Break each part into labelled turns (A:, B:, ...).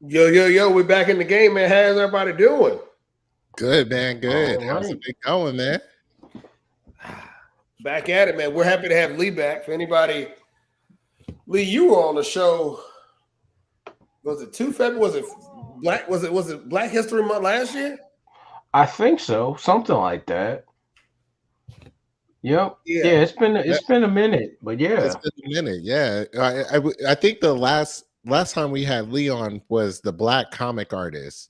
A: Yo, we're back in the game, man. How's everybody doing?
B: Good, man. Good.
C: All
B: How's it
C: right.
B: been going, man?
A: Back at it, man. We're happy to have Lee back. For anybody, Lee, you were on the show. Was it 2 February? Was it Black History Month last year?
C: I think so. Something like that. Yep.
A: Yeah.
C: Yeah, it's been
B: Yeah,
C: it's been a minute, but
B: it's
C: yeah.
B: been a minute. Yeah, I think the last time we had Leon was the Black comic artist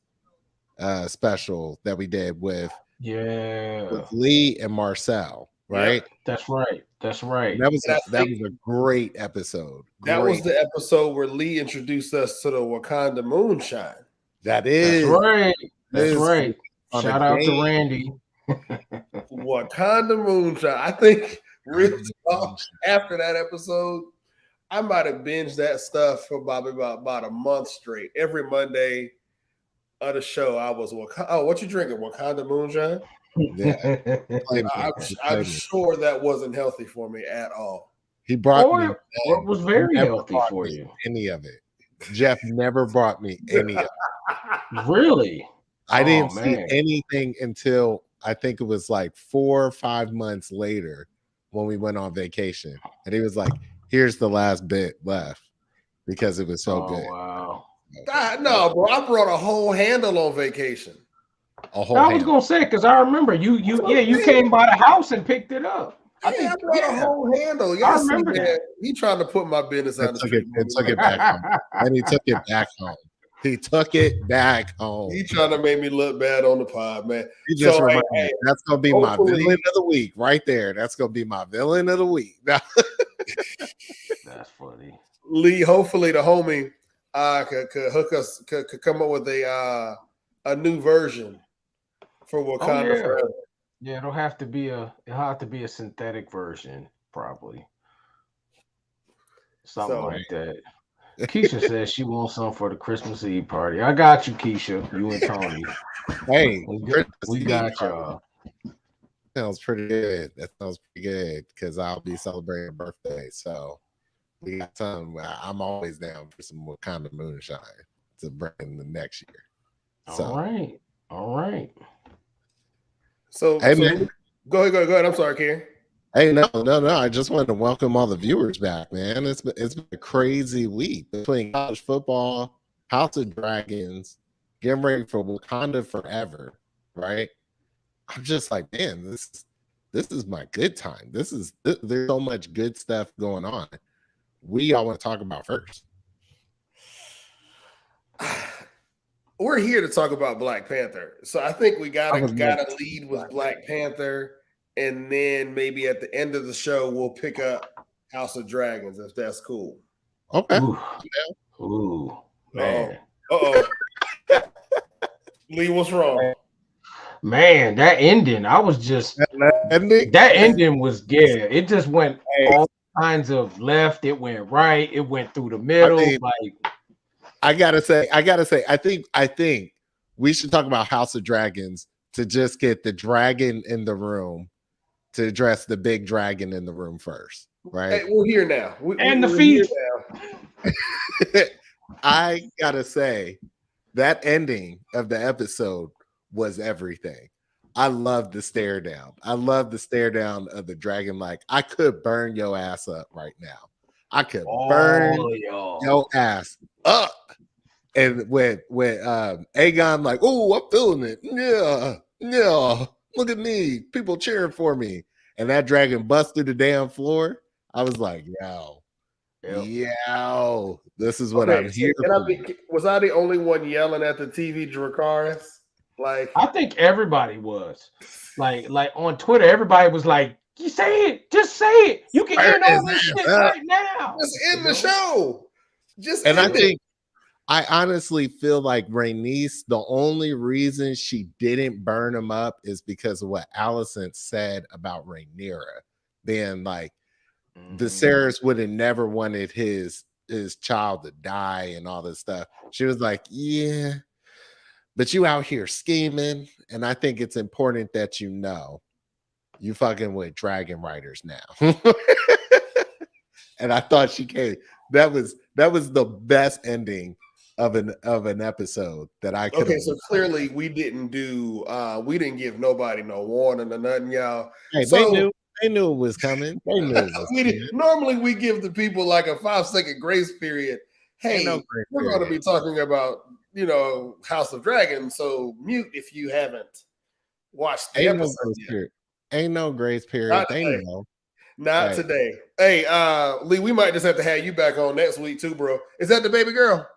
B: special that we did with
C: Yeah.
B: Lee and Marcel,
A: Yep.
B: right?
C: That's right. That's right.
B: That was
A: And I
B: that
A: think
B: was a great episode.
A: that was
B: Great.
A: the episode where Lee introduced us to the Wakanda moonshine.
B: That
C: That's
B: is
C: right. That's
B: is
C: right.
B: on a
C: Shout out to
B: game.
C: Randy.
A: Wakanda moonshine. I think real talk after that episode, I might have binged that stuff for about a month straight. Every Monday of the show, I was oh, what you drinking? Wakanda moonshine?
B: Yeah, blame
A: I'm,
B: me.
A: I'm
B: Blame me.
A: sure that wasn't healthy for me at all.
B: He brought me
C: or it was very
B: never
C: healthy
B: brought
C: for
B: me
C: you.
B: any of it. Jeff never brought me any of it.
C: Really?
B: I
C: Oh
B: didn't see
C: man.
B: anything until I think it was like 4 or 5 months later when we went on vacation. And he was like, here's the last bit left because it was so
C: Oh
B: good.
C: wow.
A: No, bro, I brought a whole handle on vacation.
B: A whole
C: I was
B: hand.
C: gonna say because I remember you came by the house and picked it up. I
A: Yeah,
C: think
A: I brought a whole handle.
C: I
A: Y'all see,
C: remember
A: man,
C: that.
A: he trying to put my business on the street.
B: Took it back home. And he took it back home. He took it back home.
A: He trying to make me look bad on the pod, man.
B: He just
A: So,
B: reminded me, that's gonna be my
A: hopefully-
B: villain of the week right there. That's gonna be my villain of the week. Now,
C: That's funny.
A: Lee, hopefully the homie could hook us, could come up with a new version for Wakanda
C: yeah.
A: Forever.
C: Yeah, it'll have to be a synthetic version, probably. Something
A: So-
C: like that. Keisha says she wants some for the Christmas Eve party. I got you, Keisha. You and Tony.
B: hey,
C: We got y'all.
B: sounds pretty good. That sounds pretty good because I'll be celebrating a birthday. So we got some. I'm always down for some Wakanda moonshine to bring in the next year. So
C: All right. All right.
A: So,
B: Hey,
A: so
B: man.
A: go ahead. I'm sorry, Karen.
B: hey, no. I just wanted to welcome all the viewers back, man. It's been a crazy week between college football, House of Dragons, getting ready for Wakanda Forever, right? I'm just like, man, this is my good time. There's so much good stuff going on. What do y'all want to talk about first?
A: We're here to talk about Black Panther, so I think we
B: I was
A: gotta lead with Black Panther, and then maybe at the end of the show we'll pick up House of Dragons if that's cool.
B: Okay.
C: Ooh. Man.
A: Uh-oh. Lee, what's wrong?
C: Man, that ending, I was just that ending was it just went all kinds of left, it went right, it went through the middle.
B: I gotta say, I think we should talk about House of Dragons to just get the dragon in the room to address the big dragon in the room first, right?
A: Hey, we're here now.
C: And the
A: we're
C: feet.
A: here now.
B: I gotta say, that ending of the episode was everything. I love the stare down. I love the stare down of the dragon. Like, I could burn your ass up right now. I could burn your ass up. And when Aegon like, oh, I'm feeling it. Yeah. Look at me. People cheering for me. And that dragon bust through the damn floor. I was like, yo, this is what I'm here for.
A: Was I the only one yelling at the TV, Dracarys? Like,
C: I think everybody was. Like on Twitter, everybody was like, you say it, just say it. You can end all this shit right now.
A: Just end the show.
B: I honestly feel like Rhaenys, the only reason she didn't burn him up is because of what Alicent said about Rhaenyra. Then, like, Viserys would have never wanted his child to die and all this stuff. She was like, yeah, but you out here scheming, and I think it's important that you know you fucking with dragon riders now. And I thought she came. That was the best ending of an episode that I could.
A: Okay, so clearly we didn't give nobody no warning or nothing, y'all.
B: Hey,
A: so
B: they knew it was coming. They knew it was
A: normally we give the people like a 5-second grace period. Hey, we're going to be talking about House of Dragons, so mute if you haven't watched the episode yet.
B: Ain't no grace period. They know.
A: Not today. Hey, Lee, we might just have to have you back on next week too, bro. Is that the baby girl?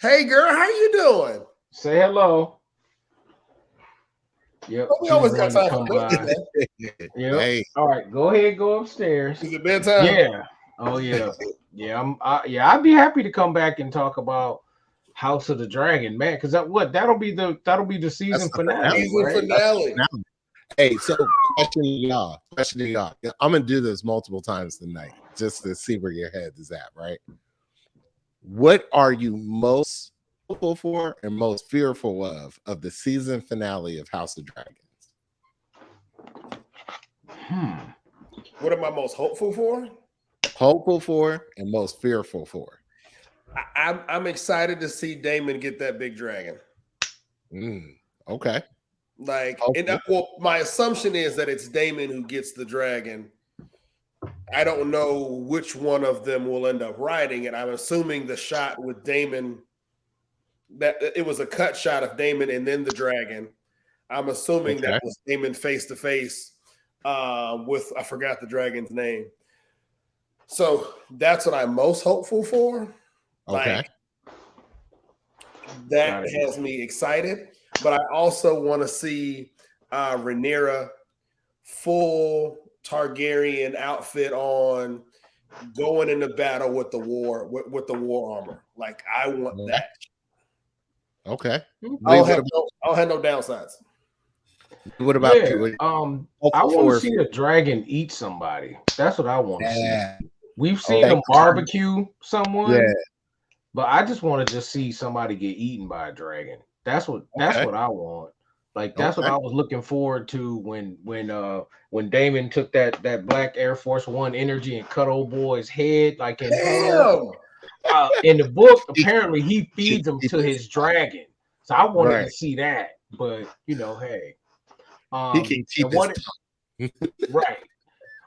A: Hey, girl, how you doing?
C: Say hello. Yep.
A: We always got time for that.
C: Yep. Hey. All right, go ahead, go upstairs.
A: Is it bedtime?
C: Yeah. Oh yeah. Yeah. I'd be happy to come back and talk about House of the Dragon, man. Because that'll be the season finale.
A: Finale.
B: Hey, so question to y'all. I'm gonna do this multiple times tonight just to see where your head is at, right? What are you most hopeful for and most fearful of the season finale of House of Dragons?
A: What am I most hopeful for?
B: Hopeful for and most fearful for.
A: I'm excited to see Daemon get that big dragon.
B: Okay.
A: My assumption is that it's Daemon who gets the dragon. I don't know which one of them will end up riding it. I'm assuming the shot with Daemon, that it was a cut shot of Daemon and then the dragon. I'm assuming that was Daemon face to face with, I forgot the dragon's name. So that's what I'm most hopeful for.
B: Okay.
A: That has me excited. But I also want to see Rhaenyra full Targaryen outfit on, going into battle with the war armor. Like, I want that.
B: Okay.
A: I don't have no downsides.
B: What about you?
C: I want to see a dragon eat somebody. That's what I want to see. We've seen them barbecue someone, but I just want to see somebody get eaten by a dragon. That's what I want. Like, that's what I was looking forward to when Daemon took that black Air Force One energy and cut old boy's head like in in the book. Apparently, he feeds him to his dragon. So I wanted to see that, but hey,
B: he can keep his tongue.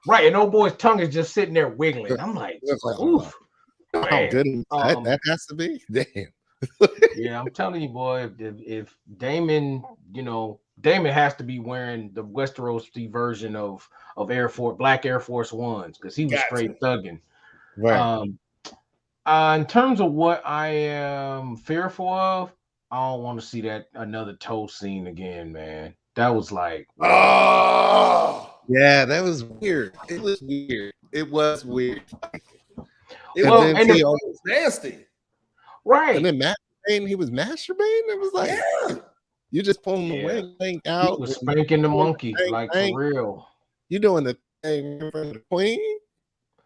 C: right, and old boy's tongue is just sitting there wiggling. I'm like, oof.
B: How good that has to be. Damn.
C: Yeah, I'm telling you, boy, if Daemon, Daemon has to be wearing the Westerosi version of Black Air Force Ones, because he was straight thugging.
B: Right.
C: In terms of what I am fearful of, I don't want to see that another toast scene again, man. That was like,
B: yeah, that was weird. It was weird. It was
A: nasty.
C: Right.
B: And then he was masturbating. It was like, you just pulling the wing out.
C: He was spanking the monkey, like, for real.
B: You doing the thing in front of the queen?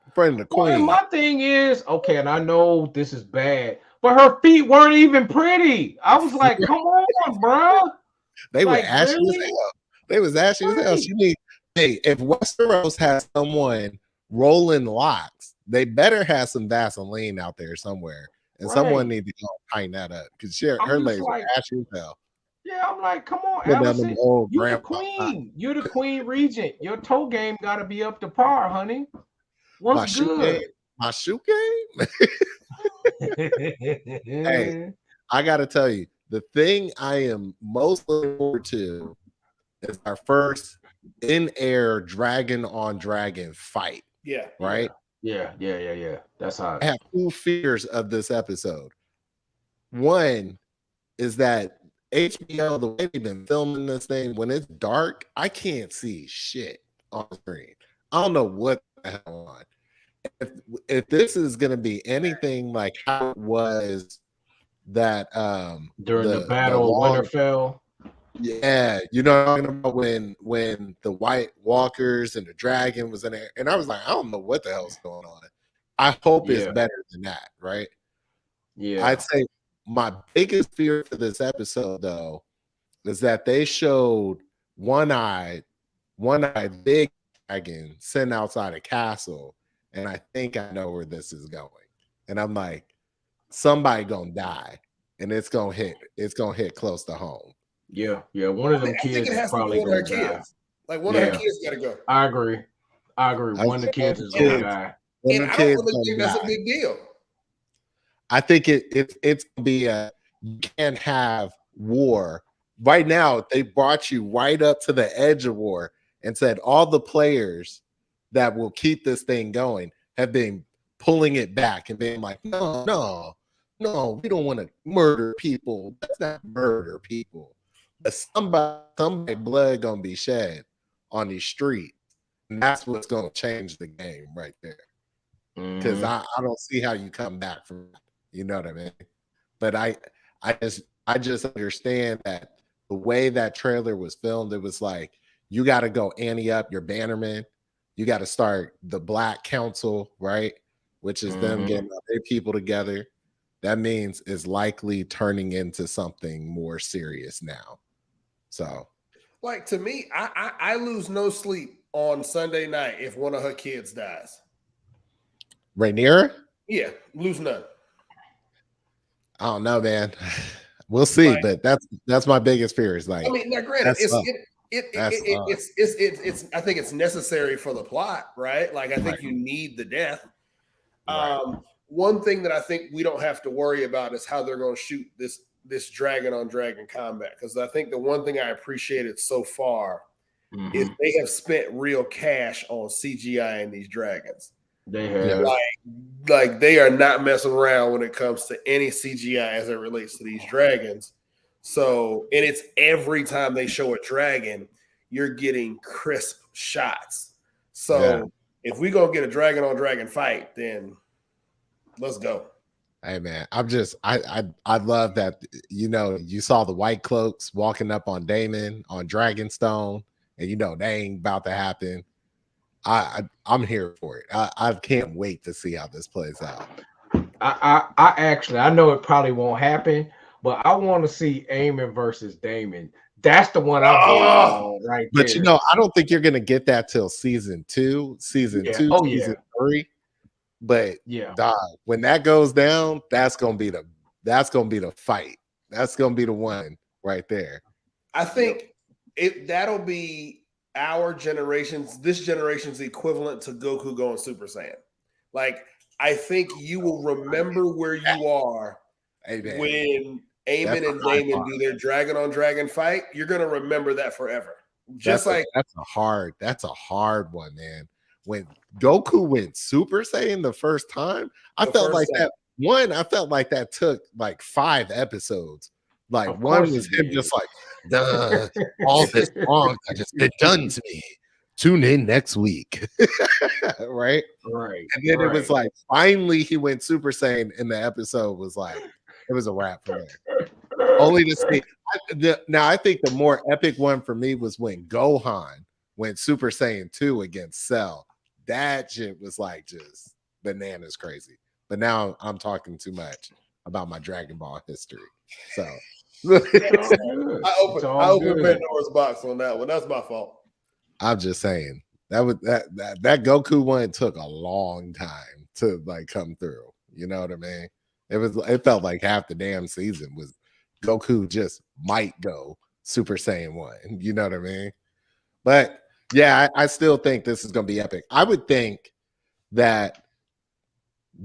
B: In front of the queen.
C: Well, my thing is, okay, and I know this is bad, but her feet weren't even pretty. I was like, come on, bro.
B: They were ashy as hell. They was ashy as hell. If Westeros has someone rolling locks, they better have some Vaseline out there somewhere. And someone needs to go tighten that up, because her legs are ashy as hell.
C: Yeah, I'm like, come on, Allison, you the queen. You're the queen regent. Your toe game got to be up to par, honey. What's good?
B: My shoe game? Hey, I got to tell you, the thing I am most looking forward to is our first in-air dragon on dragon fight.
A: Yeah.
B: Right?
C: Yeah. That's how
B: I have two fears of this episode. One is that HBO, the way they've been filming this thing, when it's dark, I can't see shit on screen. I don't know what the hell on. If this is going to be anything like how it was that
C: during the battle of Winterfell.
B: Yeah, you know what I'm talking about, when the White Walkers and the dragon was in there, and I was like, I don't know what the hell's going on. I hope it's better than that, right?
C: Yeah,
B: I'd say my biggest fear for this episode, though, is that they showed one-eyed big dragon sitting outside a castle, and I think I know where this is going. And I'm like, somebody gonna die. and it's gonna hit. It's gonna hit close to home.
C: Yeah. One of them
A: I think
C: kids
A: it
C: is
A: has to
C: probably
A: be one of
C: gonna
A: her
C: die.
A: kids. Like one of her kids got to go.
C: I agree. One of the kids is gonna die.
A: And I don't really think that's a big deal.
B: I think it's gonna be you can't have war. Right now, they brought you right up to the edge of war and said all the players that will keep this thing going have been pulling it back and being like, no, we don't want to murder people. Let's not murder people. But somebody blood gonna be shed on these streets. And that's what's gonna change the game right there. Because I don't see how you come back from that. You know what I mean? But I just understand that the way that trailer was filmed, it was like you got to go ante up your bannermen. You got to start the Black Council, right? Which is them getting their people together. That means it's likely turning into something more serious now. So,
A: like to me, I lose no sleep on Sunday night if one of her kids dies.
B: Rhaenyra?
A: Yeah, lose none.
B: I don't know, man. We'll see, but that's my biggest fear. Is like,
A: I mean, now granted, it's I think it's necessary for the plot, right? Like I think you need the death. One thing that I think we don't have to worry about is how they're going to shoot this dragon on dragon combat, because I think the one thing I appreciated so far is they have spent real cash on CGI in these dragons.
C: They have
A: like they are not messing around when it comes to any CGI as it relates to these dragons. So, and it's every time they show a dragon, you're getting crisp shots. So if we're gonna get a dragon on dragon fight, then let's go.
B: Hey man, I love that. You know, you saw the white cloaks walking up on Daemon on Dragonstone, and you know they ain't about to happen. I'm here for it. I can't wait to see how this plays out.
C: I know it probably won't happen, but I want to see Aemon versus Daemon. That's the one I'm on right there.
B: But you know, I don't think you're gonna get that till season 2, season 3. But dog, when that goes down, that's gonna be the fight. That's gonna be the one right there.
A: I think that'll be this generation's equivalent to Goku going Super Saiyan. Like, I think you will remember where you are when Aemon and Daemon do their dragon on dragon fight. You're gonna remember that forever. That's
B: a hard one, man. When Goku went Super Saiyan the first time, I felt like that took like 5 episodes. Like one was him just like, all this wrong I just been done to me. Tune in next week. Right. And then it was like finally he went Super Saiyan, and the episode was like, it was a wrap for me. Only to see. Now I think the more epic one for me was when Gohan went Super Saiyan 2 against Cell. That shit was like just bananas crazy. But now I'm talking too much about my Dragon Ball history. So
A: I opened Pandora's box on that one. That's my fault.
B: I'm just saying that Goku one took a long time to like come through. You know what I mean? It felt like half the damn season was Goku just might go Super Saiyan 1. You know what I mean? But yeah, I still think this is gonna be epic. I would think that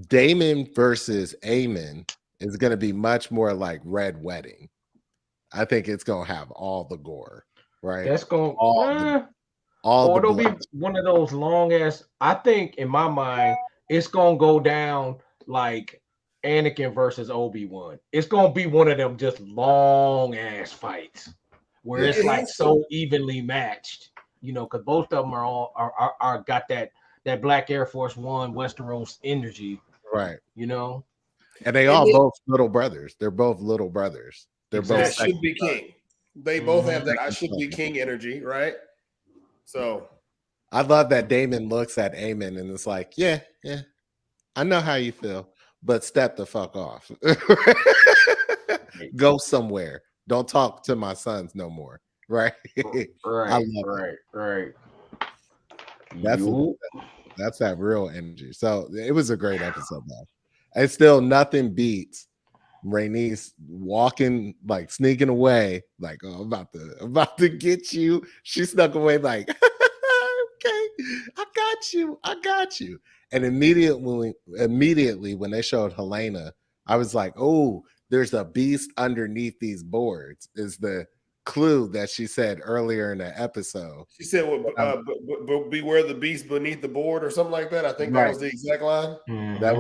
B: Daemon versus Aemon is gonna be much more like Red Wedding. I think it's gonna have all the gore, right?
C: That's gonna or it'll be one of those long ass. I think in my mind, it's gonna go down like Anakin versus Obi-Wan. It's gonna be one of them just long ass fights where it's like so evenly matched, you know, because both of them are got that Black Air Force One Westeros energy,
B: right?
C: You know,
B: and they all both little brothers. They're both little brothers. They're both
A: should be king. They both have that I should be king energy, right? So
B: I love that Daemon looks at Aemon and it's like, yeah, I know how you feel, but step the fuck off. Go somewhere. Don't talk to my sons no more. Right.
C: Right.
B: That's that real energy. So it was a great episode, though. And still nothing beats Rhaenys walking, like sneaking away, like, oh, I'm about to get you. She snuck away, like, okay, I got you. And immediately when they showed Helena, I was like, oh, there's a beast underneath these boards, is the clue that she said earlier in the episode.
A: She said, well, beware the beast beneath the board or something like that. I think that was the exact line.
B: Mm-hmm. That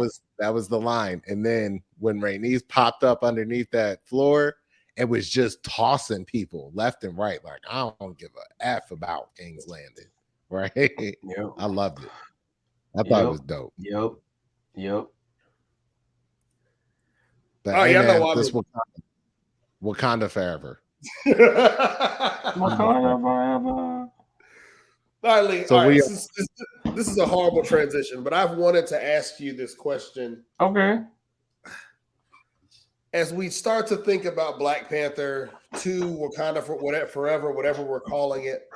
B: was the line. And then when Rhaenys popped up underneath that floor, it was just tossing people left and right. Like, I don't give a F about King's Landing. Right? Yep. I loved it. I thought it was dope.
C: Yep.
B: But hey, man, this Wakanda Forever.
C: Wakanda Forever.
A: All right, Lee. So all right, this is a horrible transition, but I've wanted to ask you this question.
C: Okay.
A: As we start to think about Black Panther 2, Wakanda Forever, whatever we're calling it,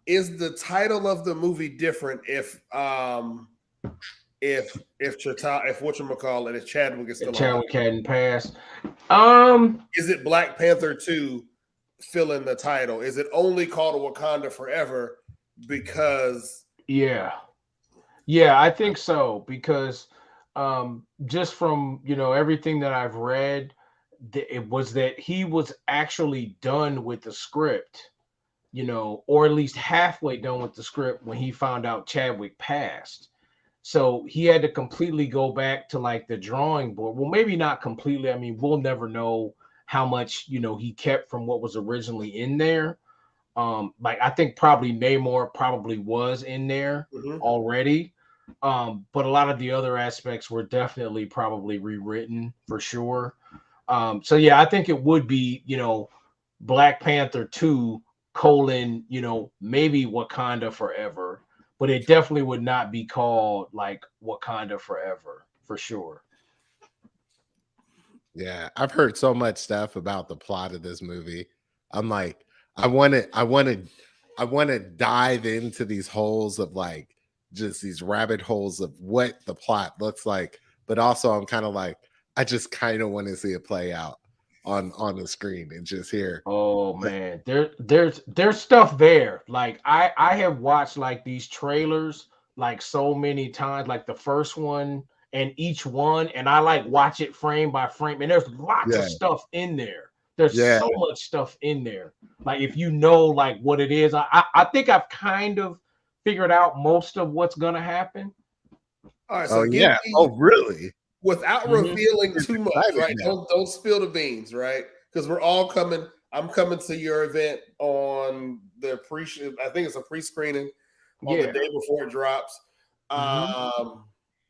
A: is the title of the movie different if whatchamacallit, if Chadwick is still
C: Chadwick hadn't passed?
A: Is it Black Panther 2 fill in the title? Is it only called Wakanda Forever because
C: I think so, because just from everything that I've read, it was that he was actually done with the script, or at least halfway done with the script when he found out Chadwick passed. So he had to completely go back to like the drawing board. Well, maybe not completely. I mean, we'll never know how much he kept from what was originally in there. Like I think probably Namor probably was in there already. But a lot of the other aspects were definitely probably rewritten for sure. So yeah, I think it would be, Black Panther 2 : maybe Wakanda Forever, but it definitely would not be called like Wakanda Forever for sure.
B: Yeah, I've heard so much stuff about the plot of this movie. I'm like, I want to dive into these holes of like just these rabbit holes of what the plot looks like, but also I'm kind of like, I just kind of want to see it play out on the screen and just hear.
C: Oh man, there's stuff there. Like I have watched like these trailers like so many times, like the first one and each one, and I like watch it frame by frame, and there's lots of stuff in there. There's so much stuff in there. Like if like what it is, I think I've kind of figured out most of what's gonna happen.
A: All right, so
B: really?
A: Without revealing too much, right? Don't spill the beans, right? Because we're all coming. I'm coming to your event on the I think it's a pre-screening on the day before it drops.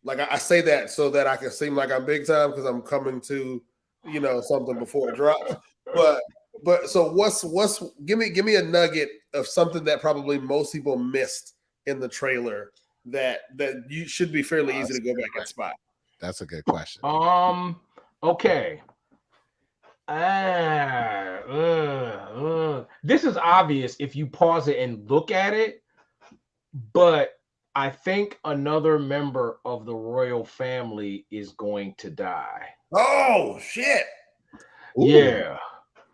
A: Like I say that so that I can seem like I'm big time because I'm coming to, something before it drops. But so what's give me a nugget of something that probably most people missed in the trailer that you should be fairly easy to go back and spot.
B: That's a good question.
C: Okay. This is obvious if you pause it and look at it, but I think another member of the royal family is going to die.
A: Oh shit!
C: Ooh. Yeah.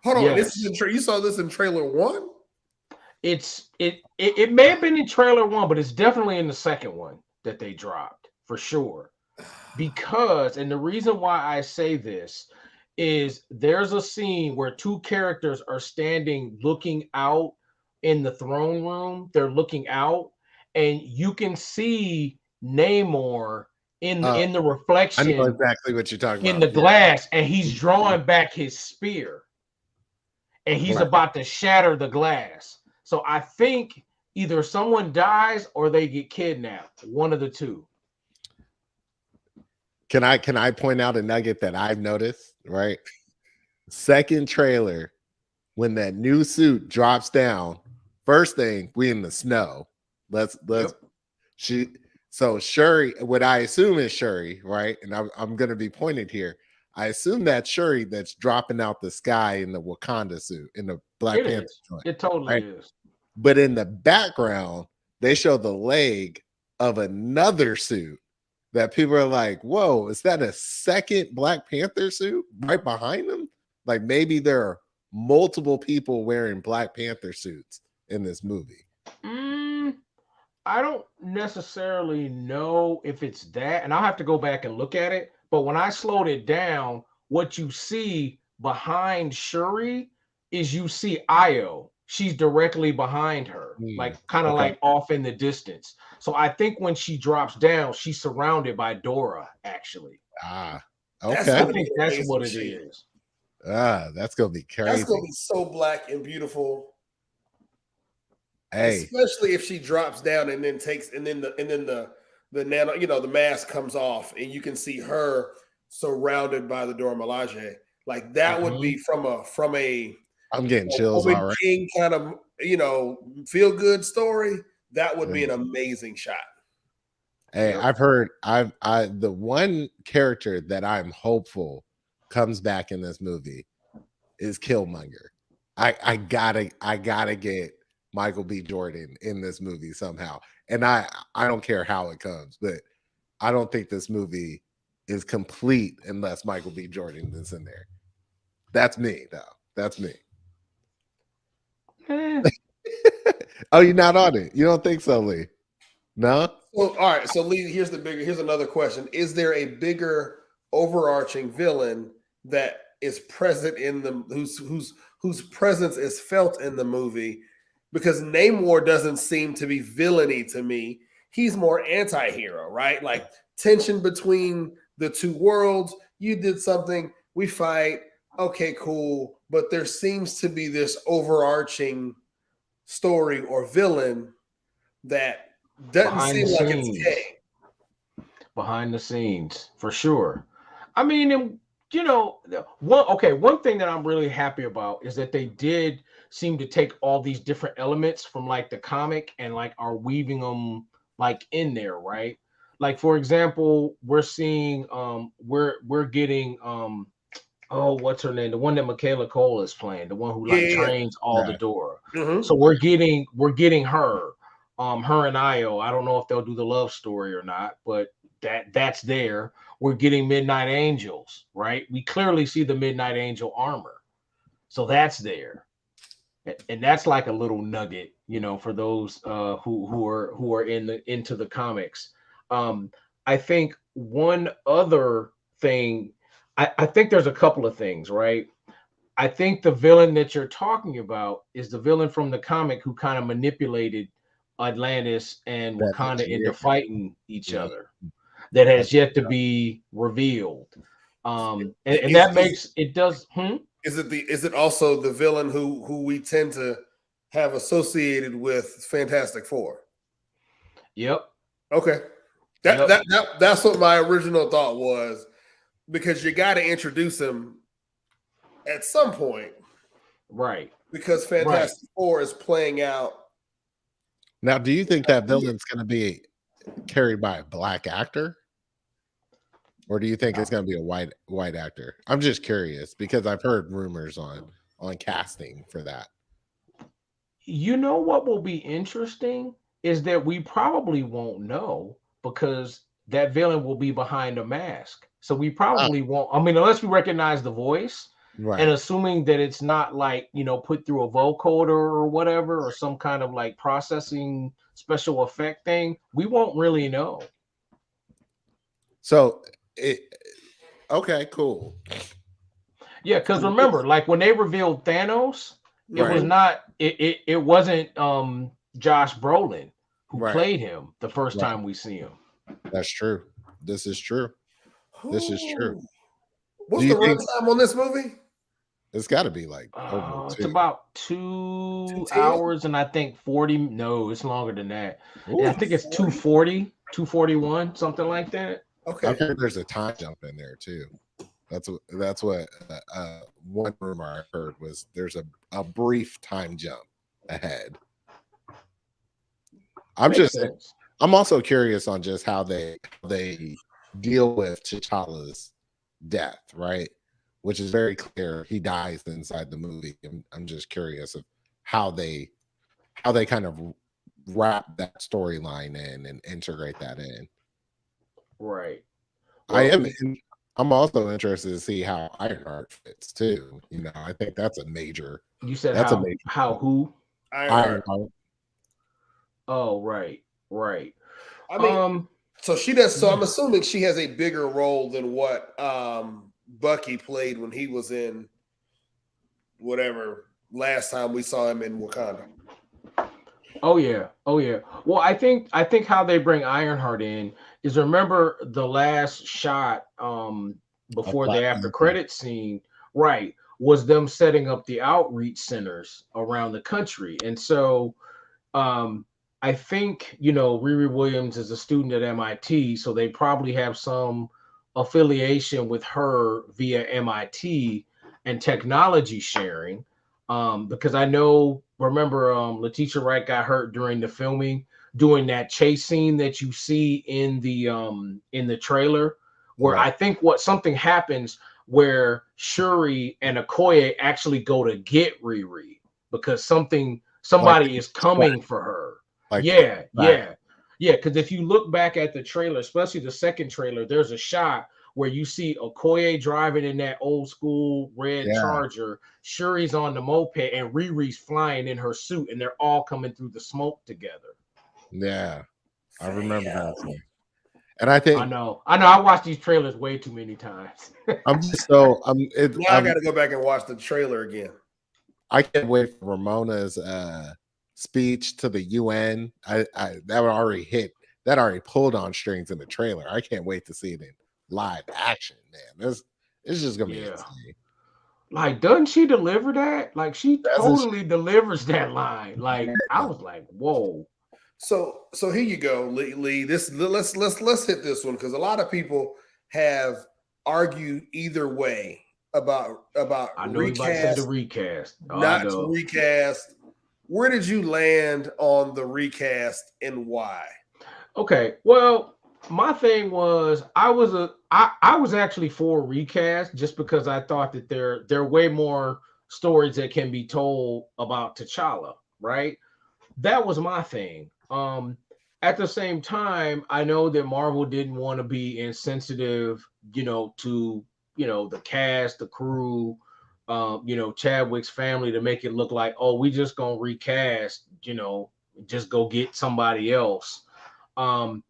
A: Hold on. Yes. This is you saw this in trailer 1?
C: It may have been in trailer 1, but it's definitely in the second one that they dropped for sure. Because, and the reason why I say this is there's a scene where two characters are standing looking out in the throne room. They're looking out, and you can see Namor in the reflection.
B: I know exactly what you're talking about.
C: In the glass, and he's drawing back his spear, and he's about to shatter the glass. So I think either someone dies or they get kidnapped. One of the two.
B: Can I point out a nugget that I've noticed? Right, second trailer, when that new suit drops down, first thing, we in the snow. Let's so Shuri, what I assume is Shuri, right? And I'm gonna be pointed here. I assume that's Shuri that's dropping out the sky in the Wakanda suit, in the Black Panther joint.
C: It totally is.
B: But in the background, they show the leg of another suit that people are like, whoa, is that a second Black Panther suit right behind them? Like maybe there are multiple people wearing Black Panther suits in this movie.
C: I don't necessarily know if it's that, and I'll have to go back and look at it. But when I slowed it down, what you see behind Shuri is you see Io. She's directly behind her, like kind of like off in the distance. So I think when she drops down, she's surrounded by Dora, actually.
B: Okay.
C: I think that's what it is.
B: That's gonna be crazy.
A: That's gonna be so black and beautiful.
B: Hey,
A: especially if she drops down and then the nano, the mask comes off and you can see her surrounded by the Dora Milaje. Like that would be from a
B: I'm getting chills already.
A: King kind of feel good story. That would be an amazing shot.
B: Hey, I've heard the one character that I'm hopeful comes back in this movie is Killmonger. I gotta get Michael B. Jordan in this movie somehow. And I don't care how it comes, but I don't think this movie is complete unless Michael B. Jordan is in there. That's me, though. That's me. Oh, you're not on it. You don't think so, Lee? No?
A: Well, all right. So Lee, here's another question. Is there a bigger overarching villain that is present in the whose presence is felt in the movie? Because Namor doesn't seem to be villainy to me. He's more anti-hero, right? Like tension between the two worlds. You did something, we fight. Okay, cool. But there seems to be this overarching story or villain that doesn't seem like it's gay.
C: Behind the scenes, for sure. I mean, one thing that I'm really happy about is that they did seem to take all these different elements from like the comic and like are weaving them like in there, right? Like for example, we're seeing we're getting what's her name? The one that Michaela Cole is playing, the one who trains all the Dora. Mm-hmm. So we're getting her. Her and Io. I don't know if they'll do the love story or not, but that's there. We're getting Midnight Angels, right? We clearly see the Midnight Angel armor. So that's there. And that's like a little nugget, for those who are into the comics. I think one other thing, I think there's a couple of things, right? I think the villain that you're talking about is the villain from the comic who kind of manipulated Atlantis and Wakanda into fighting each other. That has yet to be revealed. And that makes it does.
A: Is it also the villain who we tend to have associated with Fantastic Four?
C: Yep.
A: Okay. That's what my original thought was, because you got to introduce him at some point,
C: right?
A: Because Fantastic Four is playing out.
B: Now, do you think that villain's going to be carried by a black actor, or do you think it's going to be a white actor? I'm just curious because I've heard rumors on casting for that.
C: You know what will be interesting is that we probably won't know because that villain will be behind a mask. So we probably won't. I mean, unless we recognize the voice, right? And assuming that it's not like, put through a vocoder or whatever, or some kind of like processing special effect thing, we won't really know.
B: So, okay, cool.
C: Yeah, because remember, like when they revealed Thanos, it was not. It wasn't Josh Brolin who played him the first time we see him.
B: That's true. This is true. This is true.
A: What's the runtime on this movie?
B: It's got to be like
C: it's about 2 hours and I think 40. No, it's longer than that. Yeah, I think it's 240, 241, something like that.
A: Okay.
B: I've heard there's a time jump in there too. That's what one rumor I heard was there's a brief time jump ahead. I'm also curious on just how they deal with T'Challa's death, right? Which is very clear. He dies inside the movie. I'm just curious of how they kind of wrap that storyline in and integrate that in.
C: Right.
B: I
C: Well,
B: am. I'm also interested to see how Ironheart fits too. You know, I think that's a major.
C: you said
B: That's a major.
C: how who?
A: Ironheart.
B: Ironheart.
C: Oh, right, right.
A: I mean,
C: Um,
A: so she does. So I'm
C: yeah.
A: assuming she has a bigger role than what Bucky played when he was in whatever last time we saw him in Wakanda.
C: Oh yeah, oh yeah. Well, I think how they bring Ironheart in is, remember the last shot
B: Of
C: before the
B: Black
C: after
B: Panther.
C: credit scene, right, was them setting up the outreach centers around the country. And so I think, Riri Williams is a student at MIT, so they probably have some affiliation with her via MIT and technology sharing. Because I know, remember, Letitia Wright got hurt during the filming, doing that chase scene that you see in the trailer, where
B: Right.
C: I think what something happens where Shuri and Okoye actually go to get Riri because
B: Like
C: somebody is coming for her.
B: like
C: Yeah,
B: back.
C: yeah, yeah. Because if you look back at the trailer, especially the second trailer, there's a shot where you see Okoye driving in that old school red
B: Yeah.
C: Charger, Shuri's on the moped, and Riri's flying in her suit, and they're all coming through the smoke together.
B: Yeah. I remember
A: Damn.
B: that scene. And I
C: I
B: think
C: know, I know. I watched these trailers way too many times.
B: I'm just so
A: Now I got to go back and watch the trailer again.
B: I can't wait for Ramona's speech to the UN. That already hit. That already pulled on strings in the trailer. I can't wait to see it in live action, man. It's just gonna be
C: Yeah.
B: insane.
C: Like, doesn't she deliver that? Like, she
B: Doesn't
C: totally delivers that line. Like, I was like, whoa.
A: So here you go, Lee. Let's hit this one because a lot of people have argued either way about
C: I know you about to say the
A: recast,
C: recast. Oh, I
A: not to
C: know.
A: recast. Where did you land on the recast and why?
C: Okay, well, my thing was I was actually for recast just because I thought that there are way more stories that can be told about T'Challa, right? That was my thing. At the same time, I know that Marvel didn't want to be insensitive, to the cast, the crew, Chadwick's family, to make it look like, oh, we just gonna recast, just go get somebody else. Um,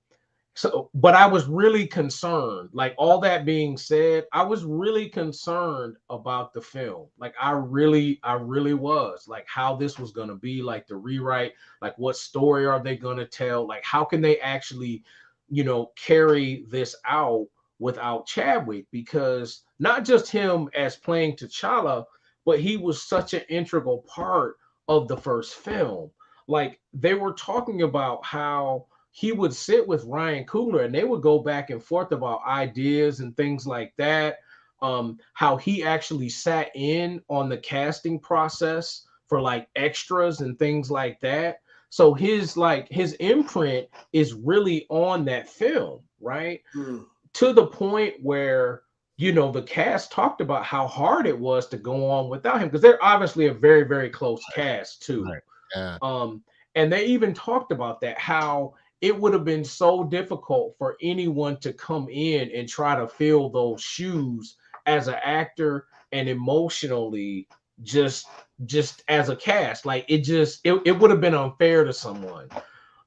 C: but I was really concerned. Like, all that being said, I was really concerned about the film. Like, I really was. Like, how this was gonna be, like the rewrite, like what story are they gonna tell? Like, how can they actually, carry this out without Chadwick? Because not just him as playing T'Challa, but he was such an integral part of the first film. Like, they were talking about how he would sit with Ryan Coogler and they would go back and forth about ideas and things like that. How he actually sat in on the casting process for like extras and things like that. So his imprint is really on that film, right? To the point where the cast talked about how hard it was to go on without him because they're obviously a very, very close cast too.
B: right. Yeah.
C: And they even talked about that, how it would have been so difficult for anyone to come in and try to fill those shoes as an actor and emotionally, just as a cast. Like, it would have been unfair to someone.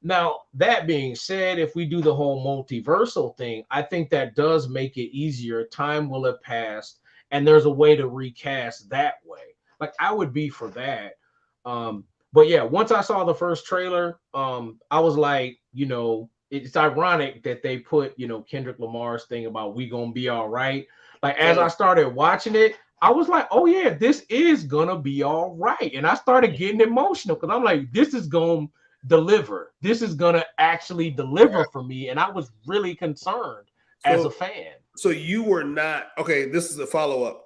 C: Now, that being said, if we do the whole multiversal thing, I think that does make it easier. Time will have passed, and there's a way to recast that way. Like, I would be for that. But yeah, once I saw the first trailer, I was like, it's ironic that they put, Kendrick Lamar's thing about "we gonna be all right." Like, as I started watching it, I was like, oh yeah, this is gonna be all right. And I started getting emotional because I'm like, this is gonna deliver. This is gonna actually deliver for me. And I was really concerned as a fan.
A: So you were not okay. This is a follow up.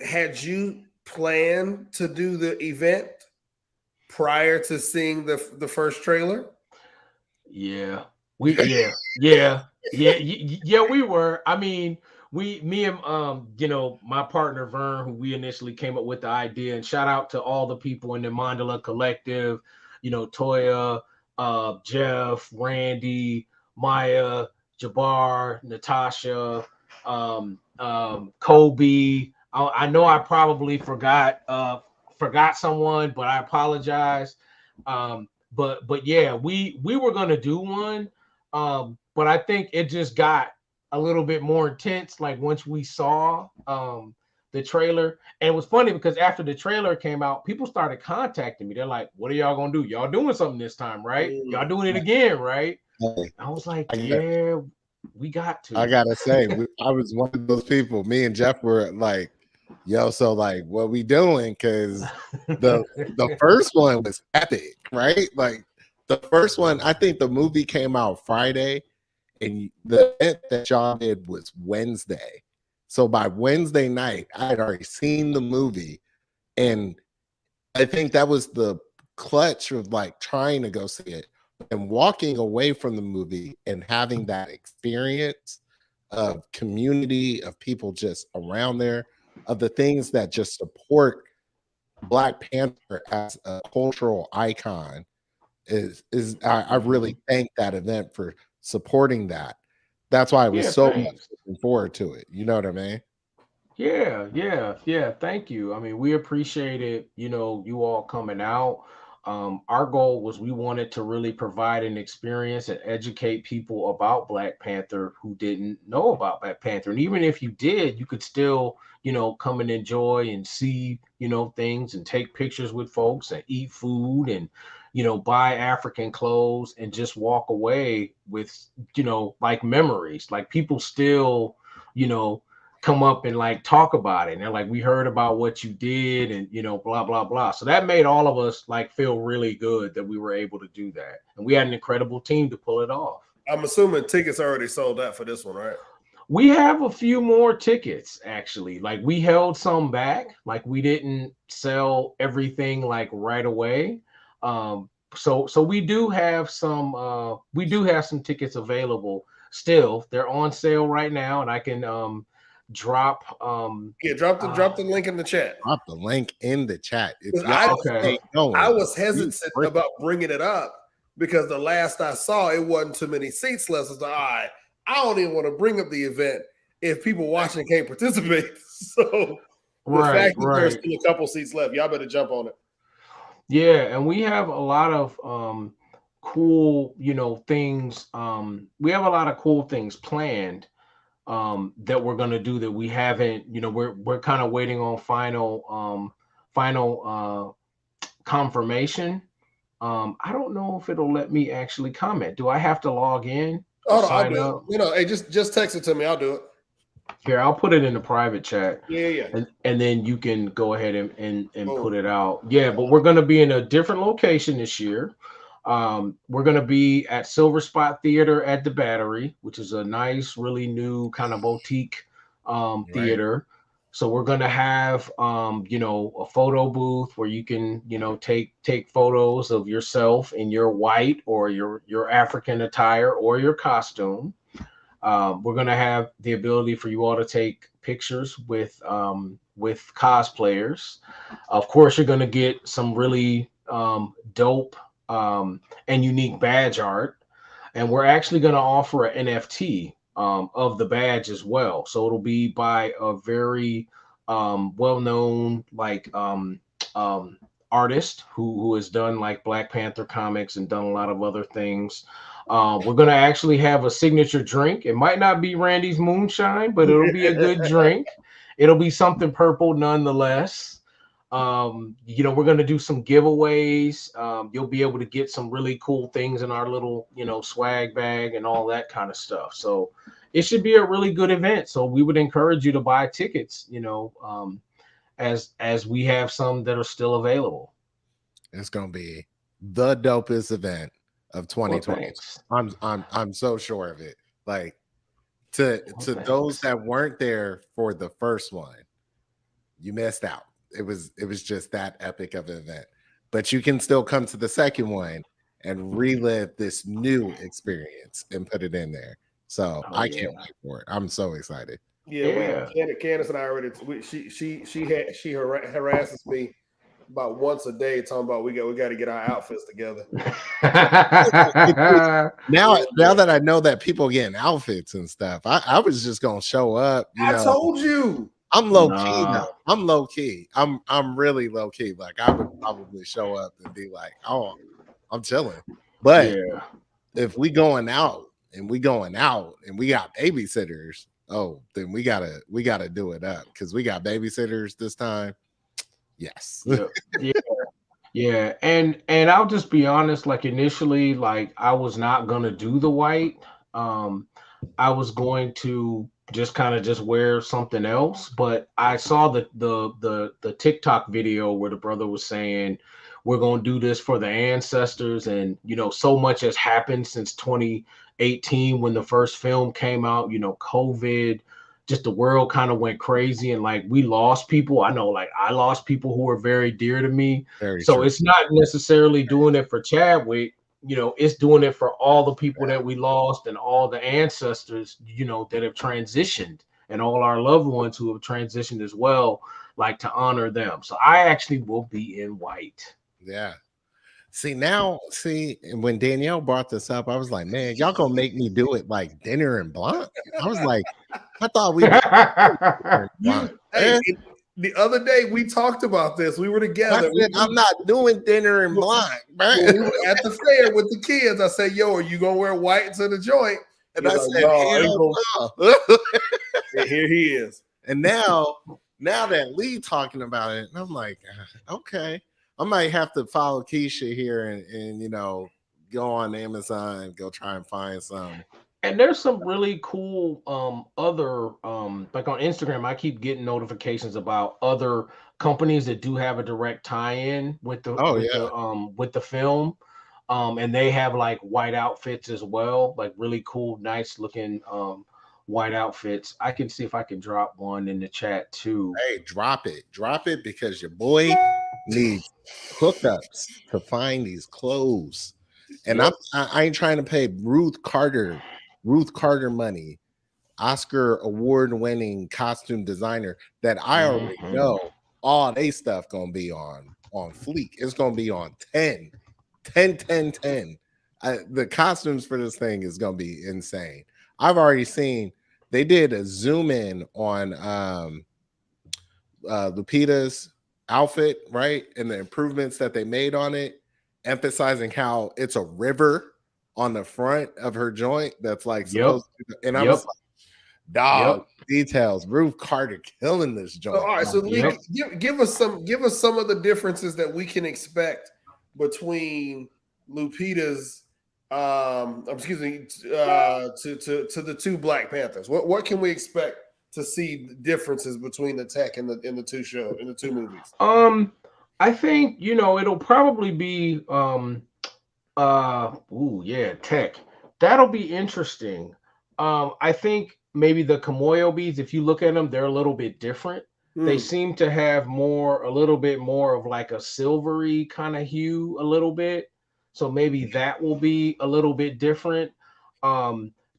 A: Had you planned to do the event prior to seeing the first trailer?
C: Yeah, we were. I mean, me and my partner Vern, who we initially came up with the idea, and shout out to all the people in the Mandala Collective, Toya, Jeff, Randy, Maya, Jabbar, Natasha, Kobe. I know I probably forgot someone, but I apologize. But yeah, we were gonna do one, but I think it just got a little bit more intense. Like once we saw the trailer, and it was funny because after the trailer came out, people started contacting me. They're like, "What are y'all gonna do? Y'all doing something this time, right? Y'all doing it again, right?" I was like, "Yeah, we got to."
B: I gotta say, I was one of those people. Me and Jeff were like, "Yo, so like, what we doing?" Because the first one was epic, right? Like the first one, I think the movie came out Friday, and the event that y'all did was Wednesday. So by Wednesday night, I had already seen the movie, and I think that was the clutch of like trying to go see it and walking away from the movie and having that experience of community, of people just around there, of the things that just support Black Panther as a cultural icon. I really thank that event for supporting that. That's why I was so much looking forward to it. You know what I mean?
C: Yeah. Thank you. I mean, we appreciated, you all coming out. Our goal was we wanted to really provide an experience and educate people about Black Panther who didn't know about Black Panther. And even if you did, you could still, come and enjoy and see, things and take pictures with folks and eat food and, buy African clothes and just walk away with, like memories. Like people still, you know, come up and like talk about it. And they're like, we heard about what you did and, blah, blah, blah. So that made all of us like feel really good that we were able to do that. And we had an incredible team to pull it off.
A: I'm assuming tickets already sold out for this one, right?
C: We have a few more tickets actually. Like we held some back. Like we didn't sell everything like right away. So we do have some tickets available still. They're on sale right now, and I can drop
A: drop the link in the chat.
B: Drop the link in the chat.
A: I was hesitant about bringing it up because the last I saw, it wasn't too many seats left. So I don't even want to bring up the event if people watching can't participate. So the fact that there's still a couple seats left, y'all better jump on it.
C: Yeah, and we have a lot of cool, things. We have a lot of cool things planned that we're gonna do that we haven't. We're kind of waiting on final confirmation. I don't know if it'll let me actually comment. Do I have to log in?
A: I'll do it. Hey, just text it to me. I'll do it.
C: Here, I'll put it in the private chat.
A: Yeah.
C: And then you can go ahead and put it out. Yeah, but we're going to be in a different location this year. We're going to be at Silver Spot Theater at the Battery, which is a nice, really new kind of boutique theater. So we're going to have, a photo booth where you can, take photos of yourself in your white or your African attire or your costume. We're going to have the ability for you all to take pictures with cosplayers. Of course, you're going to get some really dope and unique badge art. And we're actually going to offer an NFT of the badge as well. So it'll be by a very well-known artist who has done like Black Panther comics and done a lot of other things. We're going to actually have a signature drink. It might not be Randy's moonshine, but it'll be a good drink. It'll be something purple nonetheless. We're going to do some giveaways. You'll be able to get some really cool things in our little, swag bag and all that kind of stuff. So it should be a really good event. So we would encourage you to buy tickets, as we have some that are still available.
B: It's going to be the dopest event of 2020. Well, I'm so sure of it. Like to those that weren't there for the first one, you missed out. It was just that epic of an event. But you can still come to the second one and relive this new experience and put it in there. So I can't wait for it. I'm so excited.
A: Yeah. Candace and I already. She harasses me about once a day talking about we got to get our outfits together.
B: now that I know that people getting outfits and stuff, I was just gonna show up.
A: I told you.
B: I'm low key now. I'm low key. I'm really low key. Like I would probably show up and be like, oh, I'm chilling. But if we going out and we got babysitters, oh, then we gotta do it up because we got babysitters this time. Yes.
C: Yeah. And I'll just be honest, like initially, like I was not gonna do the white. I was going to just kind of just wear something else, but I saw the TikTok video where the brother was saying we're going to do this for the ancestors, and so much has happened since 2018 when the first film came out. COVID, just the world kind of went crazy, and like we lost people. I know, like I lost people who were very dear to me. So it's not necessarily doing it for Chadwick. It's doing it for all the people that we lost and all the ancestors, that have transitioned, and all our loved ones who have transitioned as well, like to honor them. So I actually will be in white.
B: Yeah. When Danielle brought this up, I was like, man, y'all gonna make me do it like dinner and blanc. I was like, I thought we
A: Hey, the other day we talked about this. We were together.
B: I'm not doing dinner and blanc, man.
A: We were at the fair with the kids. I said, yo, are you gonna wear white to the joint?
B: And I said, no.
A: Here he is.
B: And now that Lee talking about it, I'm like, okay, I might have to follow Keisha here and go on Amazon and go try and find some.
C: And there's some really cool other like on Instagram, I keep getting notifications about other companies that do have a direct tie-in with the with the film. And they have like white outfits as well, like really cool, nice looking white outfits. I can see if I can drop one in the chat too.
B: Hey, drop it because your boy needs hookups to find these clothes. And I ain't trying to pay Ruth Carter money, Oscar award-winning costume designer that I already know all they stuff gonna be on fleek. It's gonna be on 10. The costumes for this thing is gonna be insane. I've already seen they did a zoom in on Lupita's outfit, right? And the improvements that they made on it, emphasizing how it's a river on the front of her joint that's like supposed to, and I was like, dog, details. Ruth Carter killing this joint.
A: All right, so Lee, give us some of the differences that we can expect between Lupita's to the two Black Panthers. What can we expect to see differences between the tech in the two movies?
C: I think it'll probably be tech. That'll be interesting. I think maybe the Kimoyo beads, if you look at them, they're a little bit different. They seem to have a little bit more of like a silvery kind of hue a little bit. So maybe that will be a little bit different.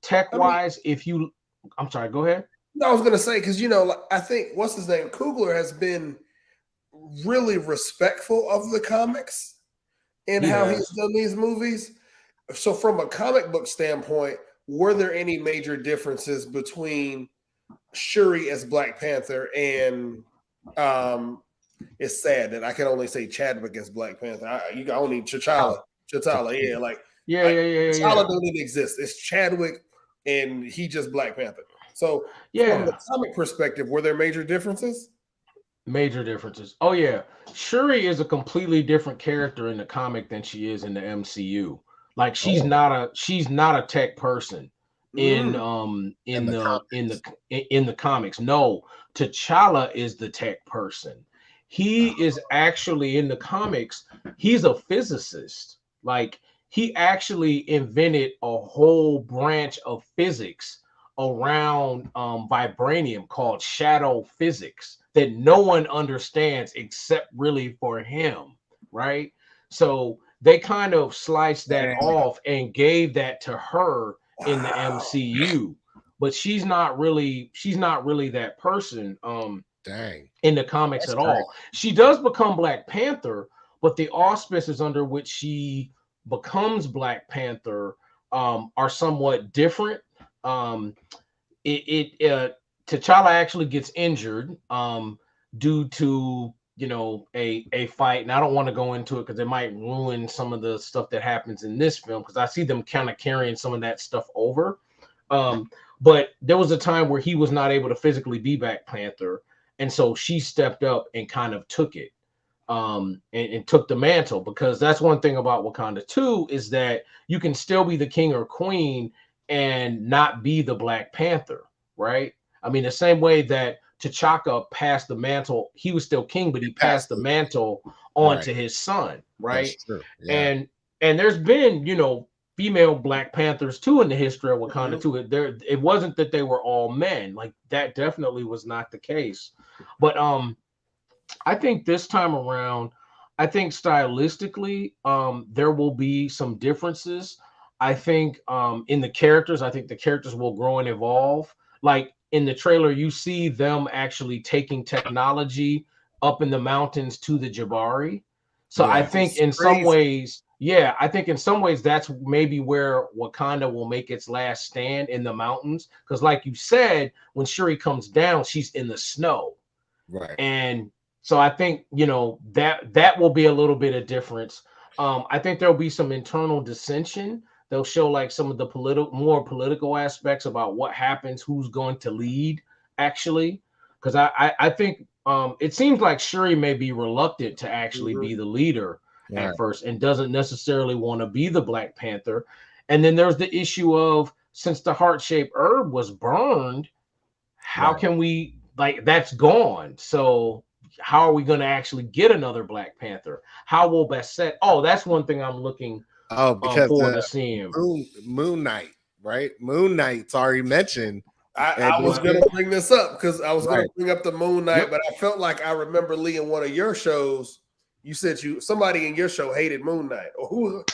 C: Tech-wise, I'm sorry, go ahead.
A: No, I was gonna say, because I think what's his name? Coogler has been really respectful of the comics and how he's done these movies. So from a comic book standpoint, were there any major differences between Shuri as Black Panther and it's sad that I can only say Chadwick as Black Panther. You only T'Challa, T'Challa don't even exist. It's Chadwick and he just Black Panther. So from the comic perspective, were there major differences?
C: Major differences. Oh yeah, Shuri is a completely different character in the comic than she is in the MCU. Like she's not a tech person in the comics. No, T'Challa is the tech person. He is actually in the comics. He's a physicist. Like he actually invented a whole branch of physics around vibranium called shadow physics that no one understands except really for him, right? So they kind of sliced that off and gave that to her in the MCU, but she's not really that person.
B: Dang.
C: In the comics at all. She does become Black Panther, but the auspices under which she becomes Black Panther are somewhat different. T'Challa actually gets injured due to a fight, and I don't want to go into it because it might ruin some of the stuff that happens in this film, because I see them kind of carrying some of that stuff over. But there was a time where he was not able to physically be Black Panther, and so she stepped up and kind of took it, and took the mantle, because that's one thing about Wakanda too, is that you can still be the king or queen and not be the Black Panther, right? I mean, the same way that T'Chaka passed the mantle, he was still king, but he passed the mantle on to his son, right?
B: That's true. Yeah.
C: And there's been, female Black Panthers too in the history of Wakanda too. It wasn't that they were all men. Like, that definitely was not the case. But I think this time around, I think stylistically, there will be some differences. I think in the characters, I think the characters will grow and evolve. Like in the trailer, you see them actually taking technology up in the mountains to the Jabari. So I think in some ways, I think in some ways that's maybe where Wakanda will make its last stand, in the mountains. Because like you said, when Shuri comes down, she's in the snow.
B: Right.
C: And so I think, that will be a little bit of difference. I think there'll be some internal dissension. They'll show like some of the more political aspects about what happens, who's going to lead, actually. Because I think it seems like Shuri may be reluctant to actually be the leader at first, and doesn't necessarily want to be the Black Panther. And then there's the issue of, since the heart-shaped herb was burned, how can we, like, that's gone. So how are we going to actually get another Black Panther? How will Bassett? Oh, that's one thing I'm looking forward to seeing.
B: Moon Knight, right? Moon Knight's already mentioned.
A: I was going to bring this up, because I was going to bring up the Moon Knight, but I felt like I remember, Lee, in one of your shows, you said somebody in your show hated Moon Knight. Or who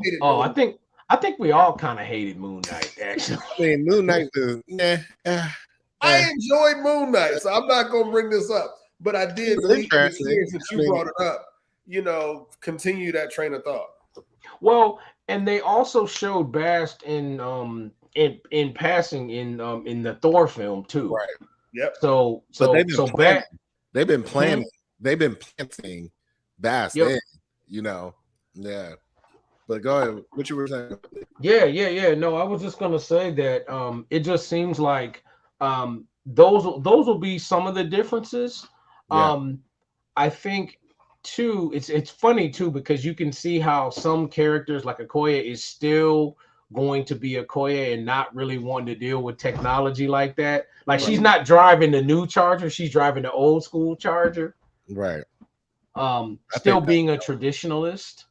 A: hated Moon Knight?
C: I think we all kind of hated Moon Knight, actually.
B: I mean, Moon Knight is
A: I enjoyed Moon Knight, so I'm not going to bring this up. But I did, since you brought it up, continue that train of thought.
C: Well, and they also showed Bast in passing in the Thor film too.
A: Right. Yep.
C: So
B: they've been planting Bast in, Yeah. But go ahead. What you were saying?
C: Yeah. No, I was just gonna say that it just seems like those will be some of the differences. Yeah. I think too, it's funny too, because you can see how some characters like Okoye is still going to be Okoye and not really wanting to deal with technology like that. Like, she's not driving the new Charger, she's driving the old school Charger.
B: Right.
C: Still being a traditionalist.